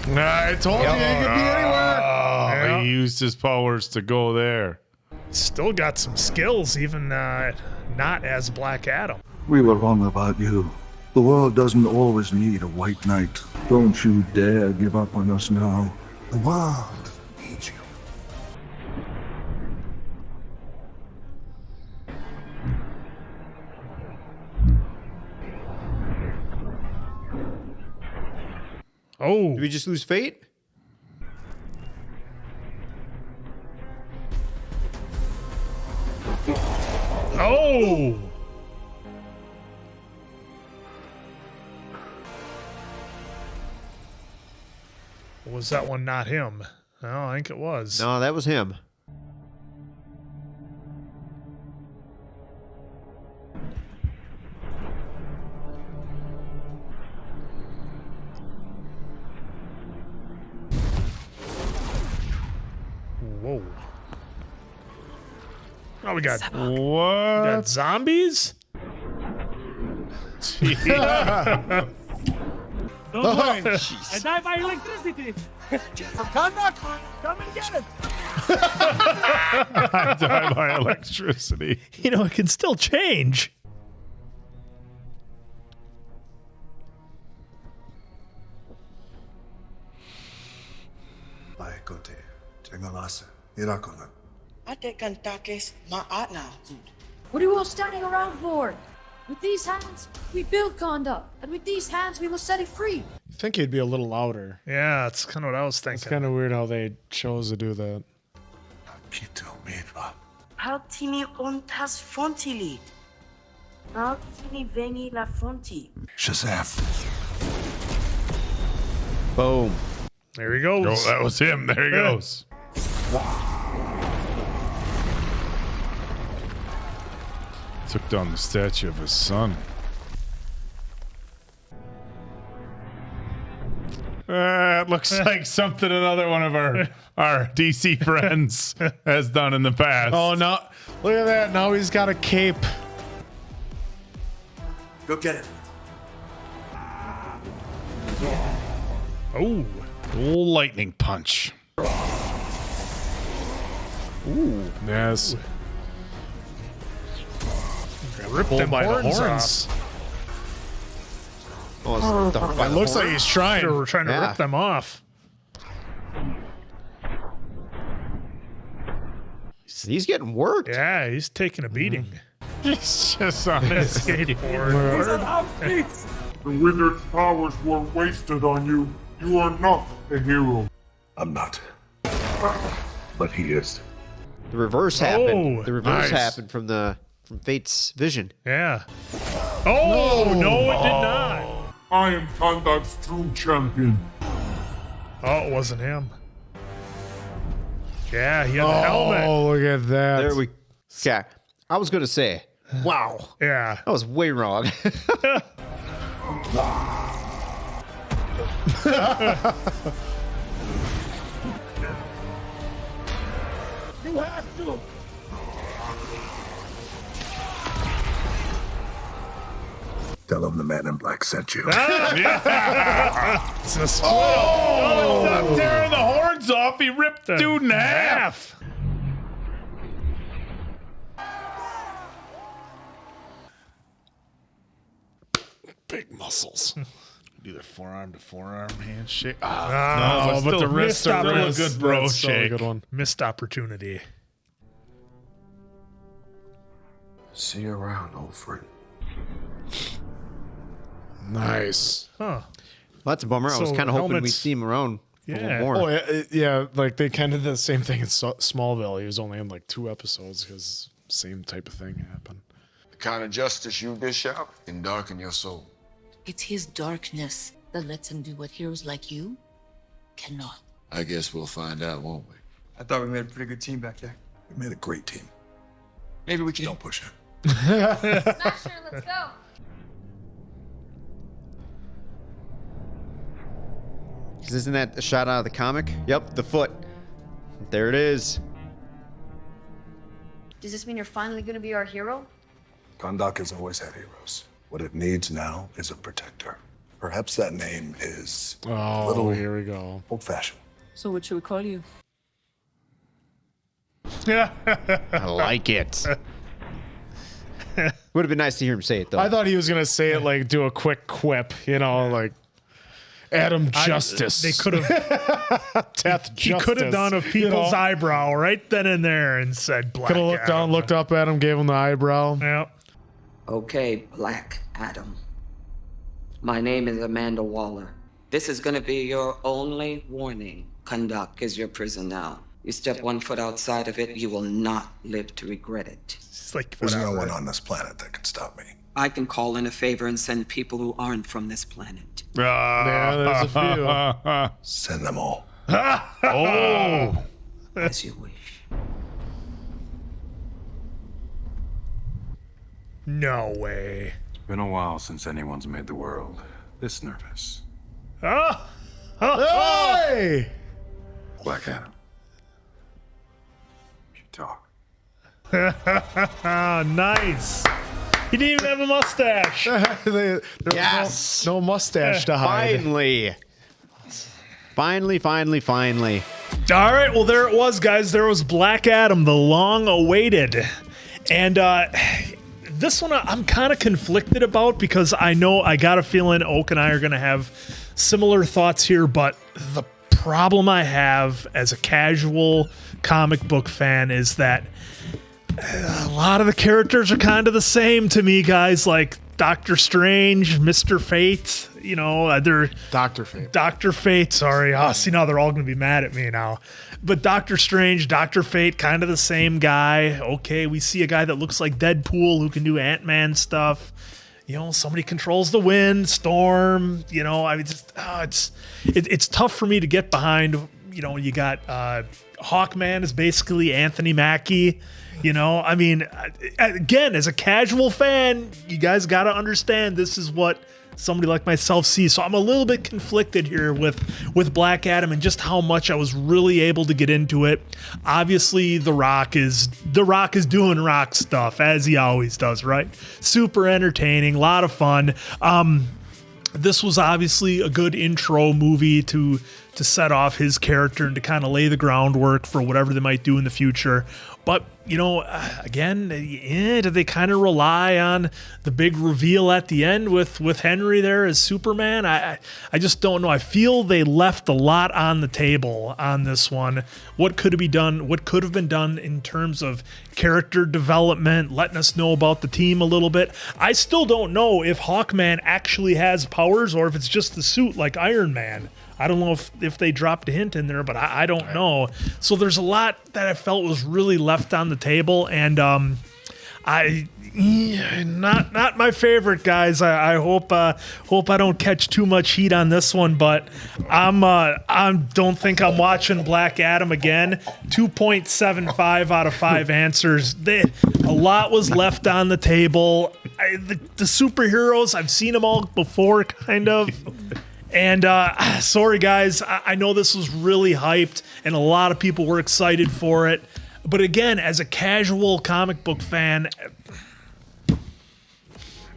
I told you he could be anywhere. Yeah. He used his powers to go there. Still got some skills, even not as Black Adam. We were wrong about you. The world doesn't always need a white knight. Don't you dare give up on us now. The world needs you. Oh. Did we just lose Fate? Oh! Was that one not him? No, I think it was. No, that was him. Whoa. Oh, we got What? We got zombies? Don't worry. I die by electricity. From Kahndaq, come and get it. I die by electricity. You know, it can still change. Maikote, Tengamasa, Irakonan. Ate Kahndaq's ma'atna. What are you all standing around for? With these hands, we build Kahndaq, and with these hands, we will set it free. I think he'd be a little louder. Yeah, that's kind of what I was thinking. It's kind of weird how they chose to do that. Kito Midwa, Altini ontas fontili. Altini veni la fonti. Shazam. Boom. There he goes. Oh, that was him. There he goes. Took down the statue of his son. It looks like something another one of our DC friends has done in the past. Oh, no. Look at that. Now he's got a cape. Go get it. Oh, lightning punch. Ooh. Yes. Rip them by the horns horns. Oh, It looks like he's trying. We're trying to rip them off. He's getting worked. Yeah, he's taking a beating. He's just on his skateboard. He's an outfit. The wizard's powers were wasted on you. You are not a hero. I'm not. But he is. The reverse happened. Oh, The reverse nice. happened from Fate's vision. Yeah. Oh, no, it did not. I am Kahndaq's true champion. Oh, it wasn't him. Yeah, he had the helmet. Oh, look at that. There we. Yeah, I was gonna say. Wow. Yeah. I was way wrong. You have to. Tell him the man in black sent you. It's a split. Oh, instead of tearing the horns off, he ripped the dude in half. Big muscles. Do the forearm to forearm handshake. No, but the wrists are real good, bro. That's still a Shake. good one. Missed opportunity. See you around, old friend. Nice. Huh. Well, that's a bummer. I was So kind of hoping we'd helmets- see him around a little Yeah. more. Oh, yeah, like they kind of did the same thing in Smallville. He was only in like 2 episodes because same type of thing happened. The kind of justice you dish out can darken your soul. It's his darkness that lets him do what heroes like you cannot. I guess we'll find out, won't we? I thought we made a pretty good team back there. We made a great team. Maybe we can. Don't push it. Smasher, let's go. Isn't that a shot out of the comic? Yep, the foot. There it is. Does this mean you're finally going to be our hero? Kahndaq has always had heroes. What it needs now is a protector. Perhaps that name is a little here we go. old-fashioned. So what should we call you? I like it. Would have been nice to hear him say it, though. I thought he was gonna say it like do a quick quip, you know, like Adam Justice. They could have. Teth He Justice. could have done a people's eyebrow right then and there and said Black Could have looked Adam. down, looked up at him, gave him the eyebrow. Yep. Okay, Black Adam. My name is Amanda Waller. This is gonna be your only warning. Kahndaq is your prison now. You step 1 foot outside of it, you will not live to regret it. It's like There's no one on this planet that can stop me. I can call in a favor and send people who aren't from this planet. Yeah, there's a Send them all. Oh. As you wish. No way. It's been a while since anyone's made the world this nervous. Oh. Hey! Black Adam. You talk. Nice. He didn't even have a mustache. There was no mustache to hide. Finally. All right, well, there it was, guys. There was Black Adam, the long-awaited. And this one I'm kind of conflicted about because I got a feeling Oak and I are going to have similar thoughts here, but the problem I have as a casual comic book fan is that a lot of the characters are kind of the same to me, guys, like Doctor Strange, Mr. Fate. You know, they're Dr. Fate. Dr. Fate, sorry. Oh, see, now they're all going to be mad at me now. But Doctor Strange, Dr. Fate, kind of the same guy. Okay, we see a guy that looks like Deadpool who can do Ant-Man stuff. You know, somebody controls the wind, storm. You know, I mean, it's tough for me to get behind. You know, you got Hawkman is basically Anthony Mackie. You know, I mean, again, as a casual fan, you guys got to understand this is what somebody like myself sees. So I'm a little bit conflicted here with Black Adam and just how much I was really able to get into it. Obviously, The Rock is doing rock stuff as he always does, right? Super entertaining, a lot of fun. This was obviously a good intro movie to set off his character and to kind of lay the groundwork for whatever they might do in the future. But, you know, again, did they kind of rely on the big reveal at the end with Henry there as Superman? I just don't know. I feel they left a lot on the table on this one. What could have been done in terms of character development, letting us know about the team a little bit. I still don't know if Hawkman actually has powers or if it's just the suit like Iron Man. I don't know if they dropped a hint in there, but I don't know. So there's a lot that I felt was really left on the table, and not my favorite, guys. I hope I don't catch too much heat on this one, but I don't think I'm watching Black Adam again. 2.75 out of 5 answers. A lot was left on the table. The superheroes, I've seen them all before, kind of. And sorry, guys, I know this was really hyped and a lot of people were excited for it. But again, as a casual comic book fan,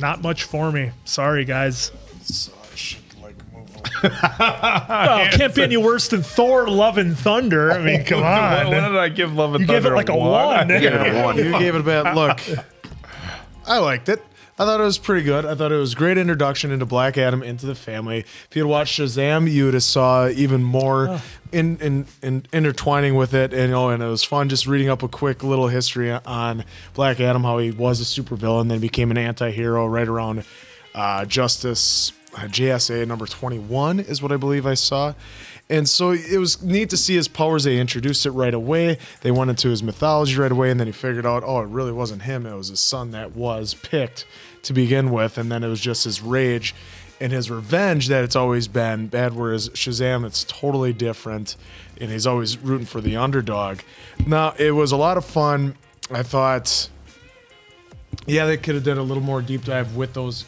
not much for me. Sorry, guys. Oh, it can't be any worse than Thor: Love and Thunder. I mean, come on. When did I give Love and You Thunder gave it like a 1. You gave it a bad look. I liked it. I thought it was pretty good. I thought it was a great introduction into Black Adam, into the family. If you had watched Shazam, you would have saw even more intertwining with it, and and it was fun just reading up a quick little history on Black Adam, how he was a supervillain, then became an anti-hero right around Justice JSA number 21 is what I believe I saw. And so it was neat to see his powers. They introduced it right away. They went into his mythology right away, and then he figured out, it really wasn't him. It was his son that was picked to begin with, and then it was just his rage and his revenge that it's always been bad, whereas Shazam, it's totally different, and he's always rooting for the underdog. Now, it was a lot of fun. I thought... yeah, they could have done a little more deep dive with those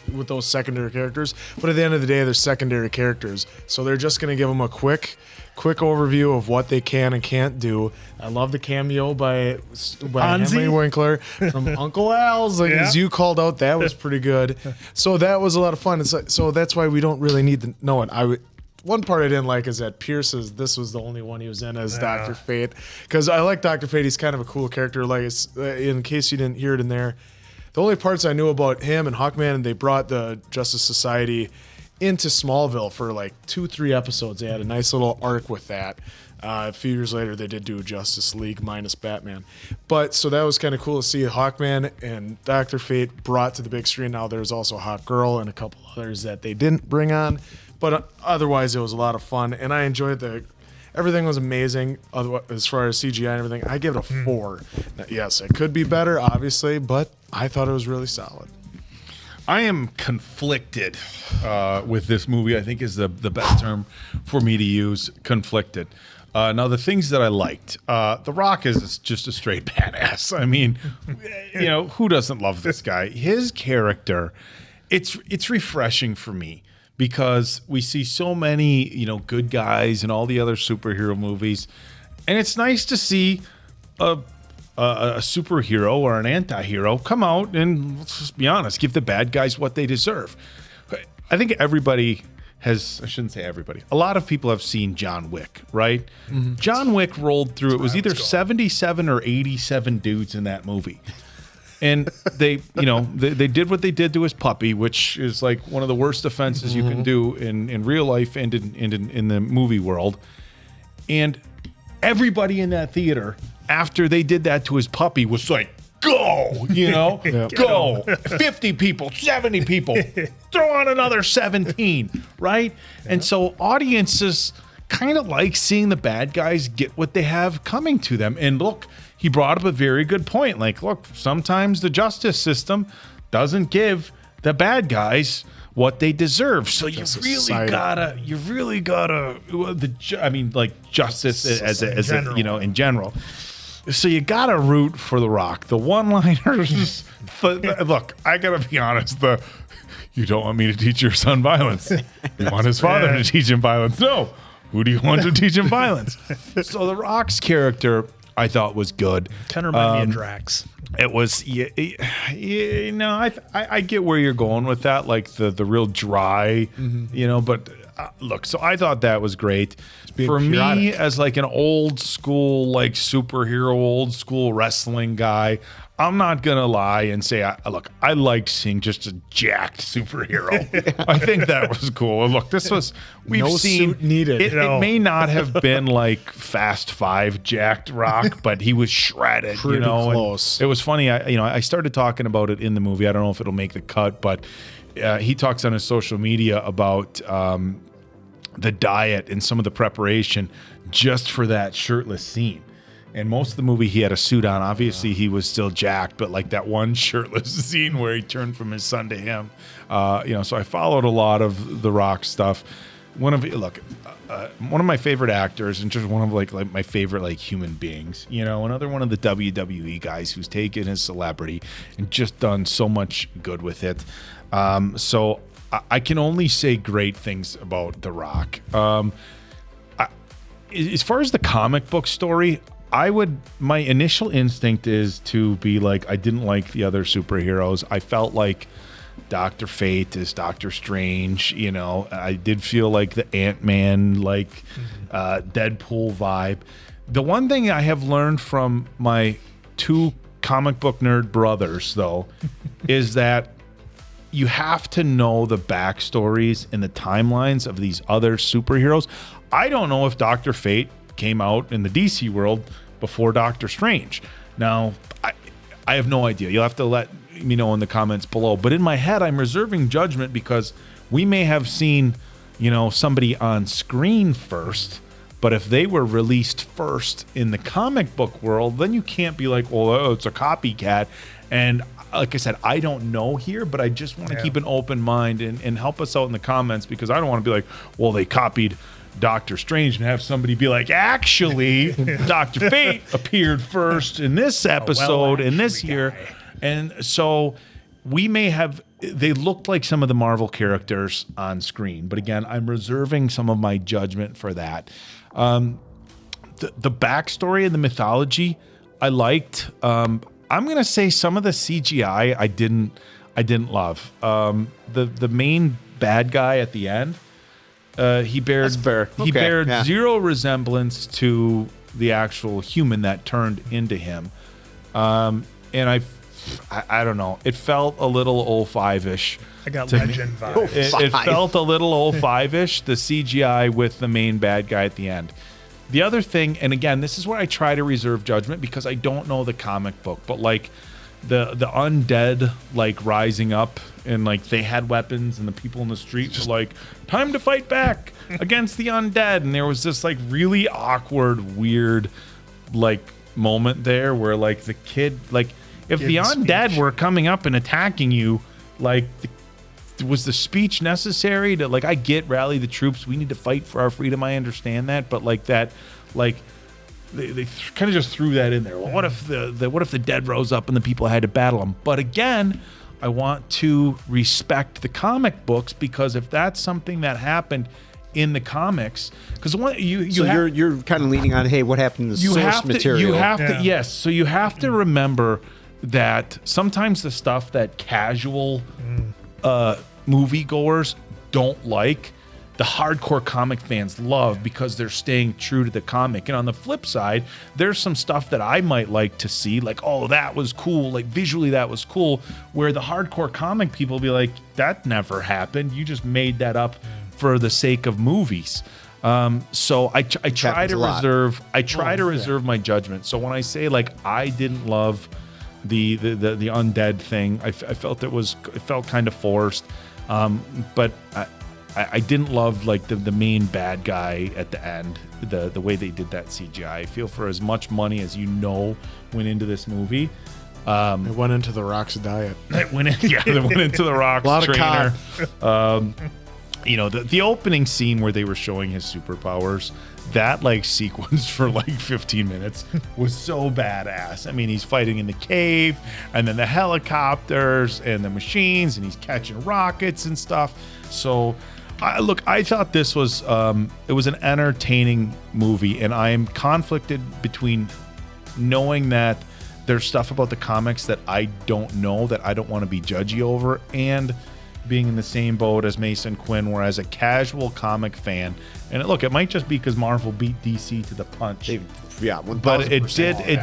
secondary characters, but at the end of the day, they're secondary characters, so they're just going to give them a quick overview of what they can and can't do. I love the cameo by Henry Winkler from Uncle Al's, as you called out. That was pretty good. So that was a lot of fun. It's like, so that's why we don't really need to know it. One part I didn't like is that this was the only one he was in as Dr. Fate, because I like Dr. Fate. He's kind of a cool character. Like, in case you didn't hear it in there, the only parts I knew about him and Hawkman, they brought the Justice Society into Smallville for like 2-3 episodes. They had a nice little arc with that. A few years later, they did do Justice League minus Batman. But so that was kind of cool to see Hawkman and Dr. Fate brought to the big screen. Now there's also Hawk Girl and a couple others that they didn't bring on. But otherwise, it was a lot of fun. And I enjoyed everything was amazing as far as CGI and everything. I give it a 4. Now, yes, it could be better, obviously, but I thought it was really solid. I am conflicted with this movie, I think is the best term for me to use, conflicted. Now, the things that I liked, The Rock is just a straight badass. I mean, who doesn't love this guy? His character, it's refreshing for me because we see so many, good guys in all the other superhero movies, and it's nice to see a superhero or an anti-hero come out and, let's just be honest, give the bad guys what they deserve. I think everybody has, I shouldn't say everybody, a lot of people have seen John Wick, right? Mm-hmm. John Wick rolled through, it was either 77 or 87 dudes in that movie. And they did what they did to his puppy, which is like one of the worst offenses you can do in real life and in the movie world. And everybody in that theater, after they did that to his puppy, was like, go, go. 50 people, 70 people, throw on another 17, right? And so audiences kind of like seeing the bad guys get what they have coming to them. And look, he brought up a very good point. Like, look, sometimes the justice system doesn't give the bad guys what they deserve. So you really gotta, justice in general. So you gotta root for The Rock. The one-liners, look, I gotta be honest, you don't want me to teach your son violence. You want his father to teach him violence. No. Who do you want to teach him violence? So The Rock's character, I thought, was good. Kind of reminded me of Drax. It was, I get where you're going with that, like the real dry, but look, so I thought that was great. For me, as like an old school, like superhero, old school wrestling guy, I'm not going to lie and say, I liked seeing just a jacked superhero. I think that was cool. Look, we've seen, suit needed. It may not have been like Fast 5 jacked Rock, but he was shredded, Pretty close. It was funny. I started talking about it in the movie. I don't know if it'll make the cut, but he talks on his social media about the diet and some of the preparation just for that shirtless scene. And most of the movie, he had a suit on. Obviously, he was still jacked, but like that one shirtless scene where he turned from his son to him. So I followed a lot of The Rock stuff. One of my favorite actors, and just one of like my favorite human beings. Another one of the WWE guys who's taken his celebrity and just done so much good with it. So I can only say great things about The Rock. As far as the comic book story, my initial instinct is to be like, I didn't like the other superheroes. I felt like Dr. Fate is Doctor Strange. I did feel like the Ant-Man, Deadpool vibe. The one thing I have learned from my 2 comic book nerd brothers, though, is that you have to know the backstories and the timelines of these other superheroes. I don't know if Dr. Fate came out in the DC world before Doctor Strange. Now, I have no idea. You'll have to let me know in the comments below. But in my head, I'm reserving judgment because we may have seen, somebody on screen first. But if they were released first in the comic book world, then you can't be like, well, it's a copycat. And like I said, I don't know here, but I just want to keep an open mind and help us out in the comments, because I don't want to be like, well, they copied Doctor Strange and have somebody be like, actually, Dr. Fate appeared first in this episode in this year. And so we may have, they looked like some of the Marvel characters on screen. But again, I'm reserving some of my judgment for that. The backstory and the mythology I liked. I'm going to say some of the CGI I didn't love. The main bad guy at the end, he bared zero resemblance to the actual human that turned into him. And I don't know. It felt a little 05-ish. I got Legend vibes. It felt a little 05-ish, the CGI with the main bad guy at the end. The other thing, and again, this is where I try to reserve judgment because I don't know the comic book, but like the undead rising up and they had weapons and the people in the street were like, time to fight back against the undead. And there was this really awkward, weird moment there where the kid, if the undead were coming up and attacking you, was the speech necessary to I get rally the troops, we need to fight for our freedom, I understand that, but they kind of just threw that in there. Well, what if the dead rose up and the people had to battle them? But again, I want to respect the comic books, because if that's something that happened in the comics, because you're kind of leaning on, hey, what happened to the source material? You have to, yes. So you have to remember that sometimes the stuff that casual moviegoers don't like, the hardcore comic fans love, because they're staying true to the comic. And on the flip side, there's some stuff that I might like to see, oh, that was cool, visually that was cool, where the hardcore comic people be like, that never happened, you just made that up for the sake of movies. So I try to reserve my judgment. So when I say I didn't love the undead thing. I felt it felt kind of forced, but I didn't love like the main bad guy at the end. The way they did that CGI. I feel for as much money as went into this movie. It went into the Rock's diet. They went into the Rock's A lot of trainer. The opening scene where they were showing his superpowers, that like sequence for like 15 minutes was so badass. I mean, he's fighting in the cave, and then the helicopters and the machines, and he's catching rockets and stuff. So, I thought this was it was an entertaining movie, and I am conflicted between knowing that there's stuff about the comics that I don't know, that I don't want to be judgy over, and being in the same boat as Mason Quinn, where as a casual comic fan, and look, it might just be because Marvel beat DC to the punch. Yeah, but it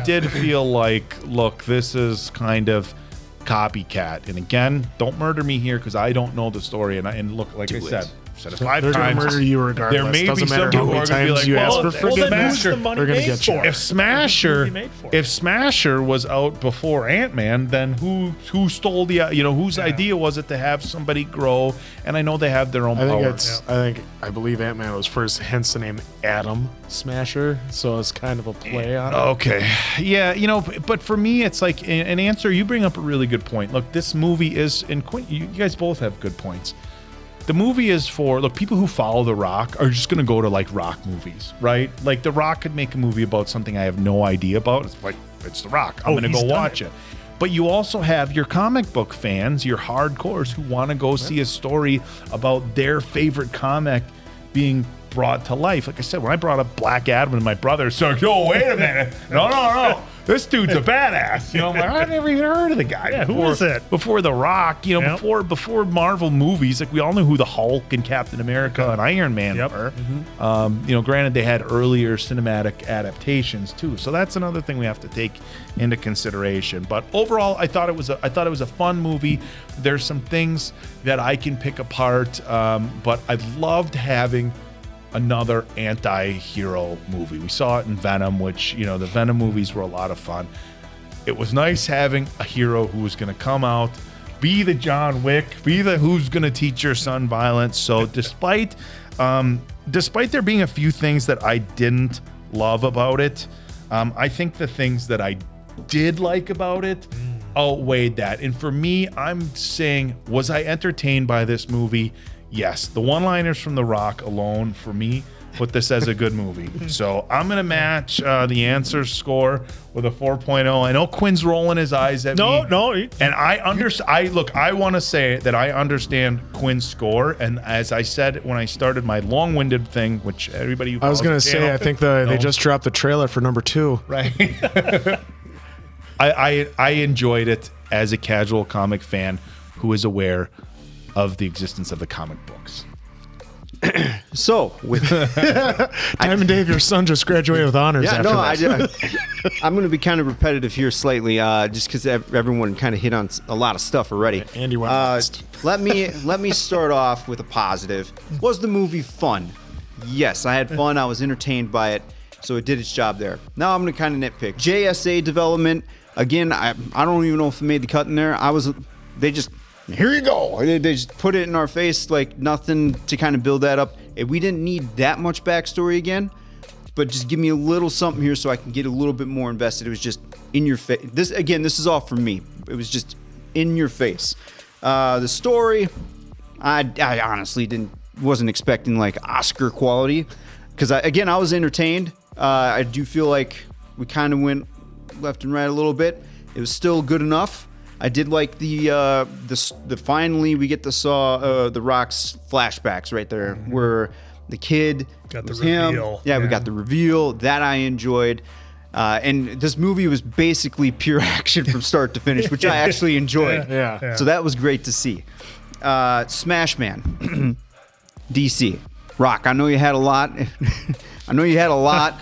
did feel like, look, this is kind of copycat. And again, don't murder me here because I don't know the story. And look, like I said it 5 They're times. gonna murder you regardless. There may Doesn't be some matter how people many who are gonna be times like, you ask well, for forgiveness. then We're gonna get you. If Smasher was out before Ant-Man, then who stole the whose idea was it to have somebody grow? And I know they have their own powers. I believe Ant-Man was first, hence the name Adam Smasher. So it's kind of a play on it. Okay. Yeah, but for me, it's like an answer. You bring up a really good point. Look, this movie is, and you guys both have good points. The movie is for, look, people who follow The Rock are just going to go to like Rock movies, right? Like The Rock could make a movie about something I have no idea about. It's like, it's The Rock. I'm going to go watch it. But you also have your comic book fans, your hardcores who want to go see a story about their favorite comic being brought to life. Like I said, when I brought up Black Adam and my brother, so, wait a minute. No. This dude's a badass. I'm like, I never even heard of the guy. Yeah, who was it? Before The Rock, before Marvel movies, like we all knew who the Hulk and Captain America and Iron Man were. Granted, they had earlier cinematic adaptations too, so that's another thing we have to take into consideration. But overall, I thought it was a fun movie. There's some things that I can pick apart, but I loved having another anti-hero movie. We saw it in Venom, which, the Venom movies were a lot of fun. It was nice having a hero who was going to come out, be the John Wick, be the who's going to teach your son violence. So despite there being a few things that I didn't love about it, I think the things that I did like about it outweighed that. And for me, I'm saying, was I entertained by this movie? Yes, the one-liners from The Rock alone, for me, put this as a good movie. So I'm going to match the answer score with a 4.0. I know Quinn's rolling his eyes at me. No. And I understand. I want to say that I understand Quinn's score. And as I said when I started my long-winded thing, which everybody who I was going to say, I think they just dropped the trailer for number 2. Right. I enjoyed it as a casual comic fan who is aware of the existence of the comic books. So, with Diamond Dave, your son just graduated with honors. Yeah, after I'm going to be kind of repetitive here slightly, just because everyone kind of hit on a lot of stuff already. Andy went last. Let me start off with a positive. Was the movie fun? Yes, I had fun. I was entertained by it, so it did its job there. Now I'm going to kind of nitpick. JSA development. Again, I don't even know if it made the cut in there. Here you go. They just put it in our face like nothing to kind of build that up. We didn't need that much backstory again, but just give me a little something here so I can get a little bit more invested. It was just in your face. This is all from me. It was just in your face. The story, I honestly wasn't expecting like Oscar quality because I was entertained. I do feel like we kind of went left and right a little bit. It was still good enough. I did like the finally we get to saw the Rock's flashbacks right there, where the kid got the reveal. Him. Yeah, we got the reveal that I enjoyed, and this movie was basically pure action from start to finish, which I actually enjoyed. Yeah. So that was great to see. Smash Man, DC, Rock. I know you had a lot.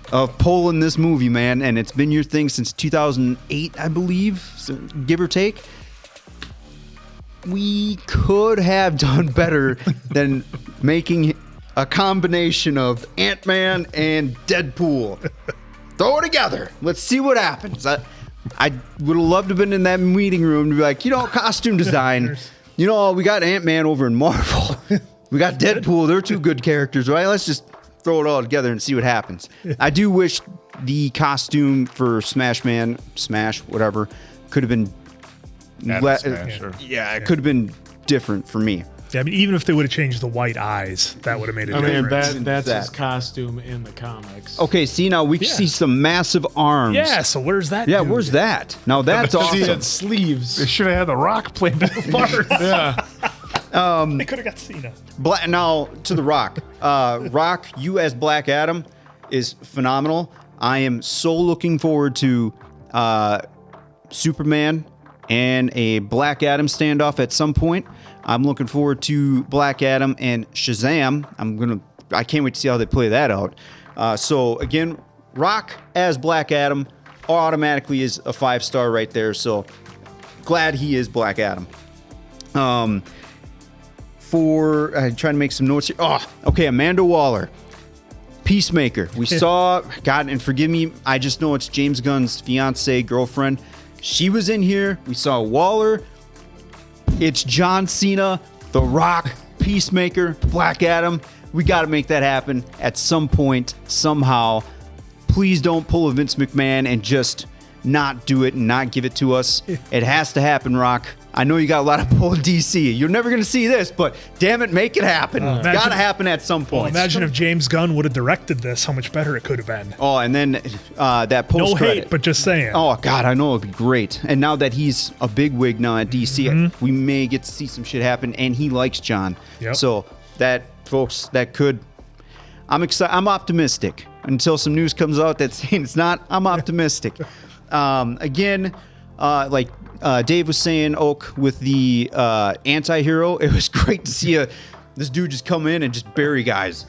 Of pulling this movie, man, and it's been your thing since 2008, I believe, so give or take. We could have done better than making a combination of Ant-Man and Deadpool. Throw it together. Let's see what happens. I would have loved to have been in that meeting room to be like, costume design. We got Ant-Man over in Marvel. We got Deadpool. They're two good characters, right? Let's just throw it all together and see what happens. I do wish the costume for Smash, whatever, could have been it could have been different for me. Yeah, I mean, even if they would have changed the white eyes, that would have made a difference. That's his costume in the comics. Okay, see, now we see some massive arms. Yeah, so where's that? Yeah, where's that? Now that's awesome. He had sleeves. They should have had the Rock planted apart. Yeah. They could have got Cena. Now to the Rock. Rock, you as Black Adam is phenomenal. I am so looking forward to Superman and a Black Adam standoff at some point. I'm looking forward to Black Adam and Shazam. I can't wait to see how they play that out. So again, Rock as Black Adam automatically is a 5-star right there. So glad he is Black Adam. I'm trying to make some notes here. Okay, Amanda Waller, Peacemaker. We saw, God, and forgive me, I just know it's James Gunn's fiance, girlfriend. She was in here. We saw Waller. It's John Cena, The Rock, Peacemaker, Black Adam. We got to make that happen at some point, somehow. Please don't pull a Vince McMahon and just not do it and not give it to us. It has to happen, Rock. I know you got a lot of pull in DC. You're never going to see this, but damn it, make it happen. It's got to happen at some point. Well, imagine if James Gunn would have directed this, how much better it could have been. Oh, and then that post-credit. No hate, but just saying. Oh, God, I know it would be great. And now that he's a bigwig now at DC, we may get to see some shit happen, and he likes John. Yep. So that, folks, that could... I'm excited. I'm optimistic. Until some news comes out that's saying it's not, I'm optimistic. Again, like Dave was saying, Oak, with the anti-hero, it was great to see this dude just come in and just bury guys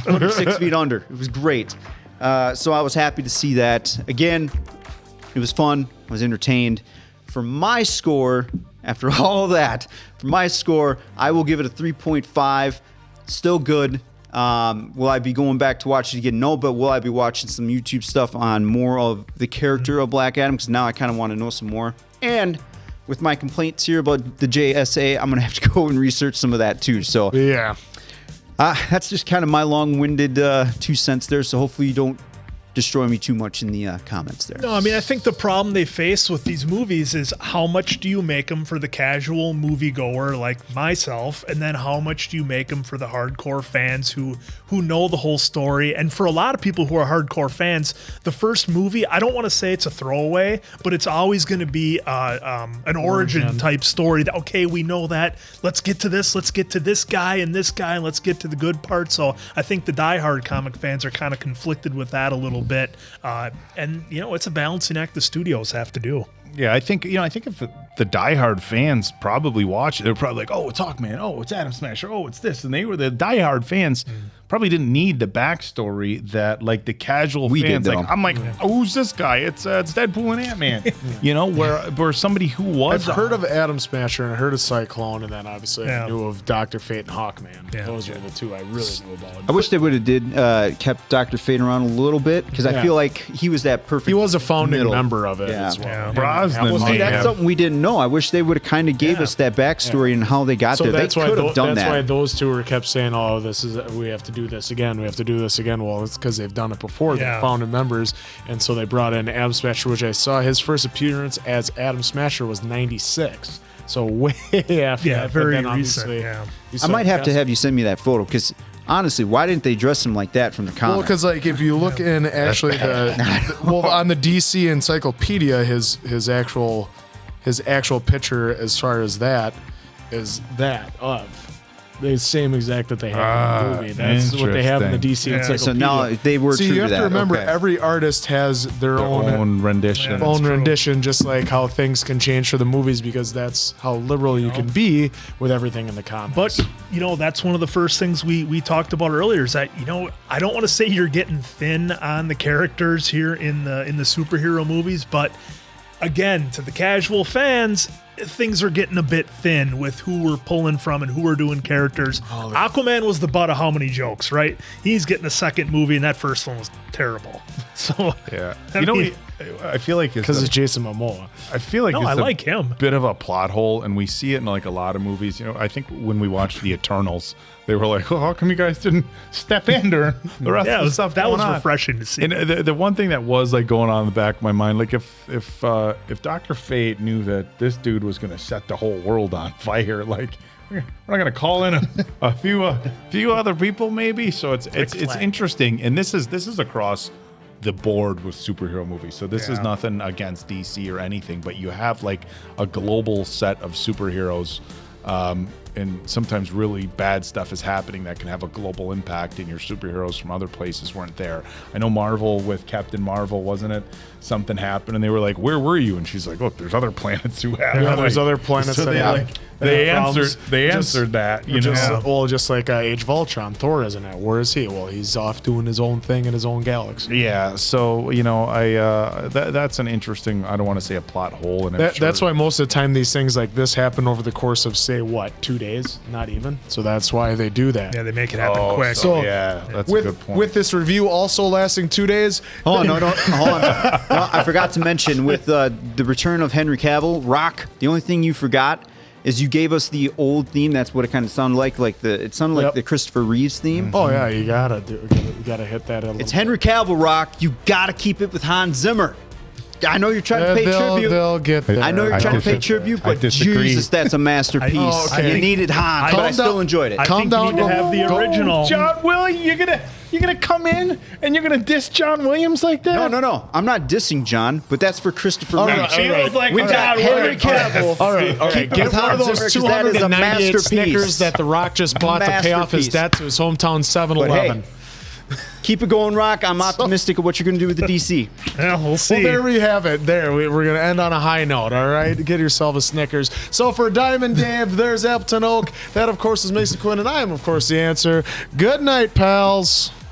6 feet under. It was great. So I was happy to see that. Again, it was fun. I was entertained. For my score, after all that, I will give it a 3.5. Still good. Will I be going back to watch it again? No, but will I be watching some YouTube stuff on more of the character of Black Adam? Because now I kind of want to know some more. And with my complaints here about the JSA, I'm going to have to go and research some of that too. So yeah, that's just kind of my long-winded 2 cents there. So hopefully you don't destroy me too much in the comments there. No, I mean, I think the problem they face with these movies is how much do you make them for the casual moviegoer like myself, and then how much do you make them for the hardcore fans who know the whole story? And for a lot of people who are hardcore fans, the first movie, I don't want to say it's a throwaway, but it's always going to be an origin type story. That, okay, we know that. Let's get to this. Let's get to this guy and this guy, and let's get to the good part. So I think the diehard comic fans are kind of conflicted with that a little bit, and it's a balancing act the studios have to do. Yeah, I think if the diehard fans probably watch it, they're probably like, oh, it's Hawkman, oh, it's Adam Smasher, oh, it's this, and they were the diehard fans. Probably didn't need the backstory that like the casual fans I'm like, oh, who's this guy? It's Deadpool and Antman. Where somebody who was I've heard of Adam Smasher and I heard of Cyclone, and then obviously I knew of Dr. Fate and Hawkman. Yeah. Those are the two I really knew about. I wish they would have kept Dr. Fate around a little bit, because I feel like he was that perfect. He was a founding member of it as well. Yeah. Brosnan. See, that's something we didn't know. I wish they would have kind of gave us that backstory and how they got there. They could have done that. That's why those two were kept saying, "Oh, we have to do this again. We have to do this again." Well, it's because they've done it before. They founded members, and so they brought in Adam Smasher, which I saw his first appearance as Adam Smasher was '96. So way after. Yeah, very recent. Yeah. I might have to have you send me that photo, because honestly, why didn't they dress him like that from the comic? Well, because like if you look in actually on the DC Encyclopedia, his actual picture as far as that is that of the same exact that they have in the movie. That's what they have in the DC Encyclopedia. So now they were true to that. You have to remember, every artist has their own rendition. Rendition, just like how things can change for the movies, because that's how liberal you can be with everything in the comics. But that's one of the first things we talked about earlier, is that I don't want to say you're getting thin on the characters here in the superhero movies, but again, to the casual fans, things are getting a bit thin with who we're pulling from and who we're doing characters. Aquaman was the butt of how many jokes, right? He's getting a second movie, and that first one was terrible. So yeah, I feel like because it's Jason Momoa. I feel like No, it's I a like him. bit of a plot hole, and we see it in like a lot of movies. You know, I think when we watched The Eternals, they were like, "Oh, how come you guys didn't step in during the rest of the stuff?" That was going on?" refreshing to see. And the one thing that was like going on in the back of my mind, like if Dr. Fate knew that this dude was going to set the whole world on fire, like we're not going to call in a few other people, maybe. So it's interesting, and this is across the board with superhero movies. So this is nothing against DC or anything, but you have like a global set of superheroes. And sometimes really bad stuff is happening that can have a global impact, and your superheroes from other places weren't there. I know Marvel with Captain Marvel, wasn't it? Something happened, and they were like, "Where were you?" And she's like, "Look, there's other planets who have." Yeah, there's other planets so that they have. they answered that. You know, well, just like Age of Ultron, Thor isn't it? Where is he? Well, he's off doing his own thing in his own galaxy. Yeah. So you know, that's an interesting. I don't want to say a plot hole, and that's why most of the time these things like this happen over the course of say 2 days, not even. So that's why they do that. Yeah, they make it happen quick. So yeah, that's a good point. With this review also lasting 2 days. Oh no, hold on. No, I forgot to mention with the return of Henry Cavill, Rock. The only thing you forgot is you gave us the old theme. That's what it kind of sounded like. It sounded like the Christopher Reeves theme. Oh yeah, you gotta hit that. It's Henry Cavill, Rock. You gotta keep it with Hans Zimmer. I know you're trying to pay tribute. They'll get there. I know you're trying to pay tribute, but Jesus, that's a masterpiece. You needed Hans, but I still enjoyed it. I think you need to have the original. John Williams, you're gonna come in and you're gonna diss John Williams like that? No. I'm not dissing John, but that's for Christopher Reeves. Feels like We got Henry Cavill. All right. Get one of those 298 Snickers that The Rock just bought to pay off his debt to his hometown 7-Eleven. Keep it going, Rock. I'm optimistic of what you're going to do with the DC. Yeah, we'll see. Well, there we have it. There, we're going to end on a high note, all right? Get yourself a Snickers. So for Diamond Dave, there's Appleton Oak. That, of course, is Mason Quinn, and I am, of course, the answer. Good night, pals.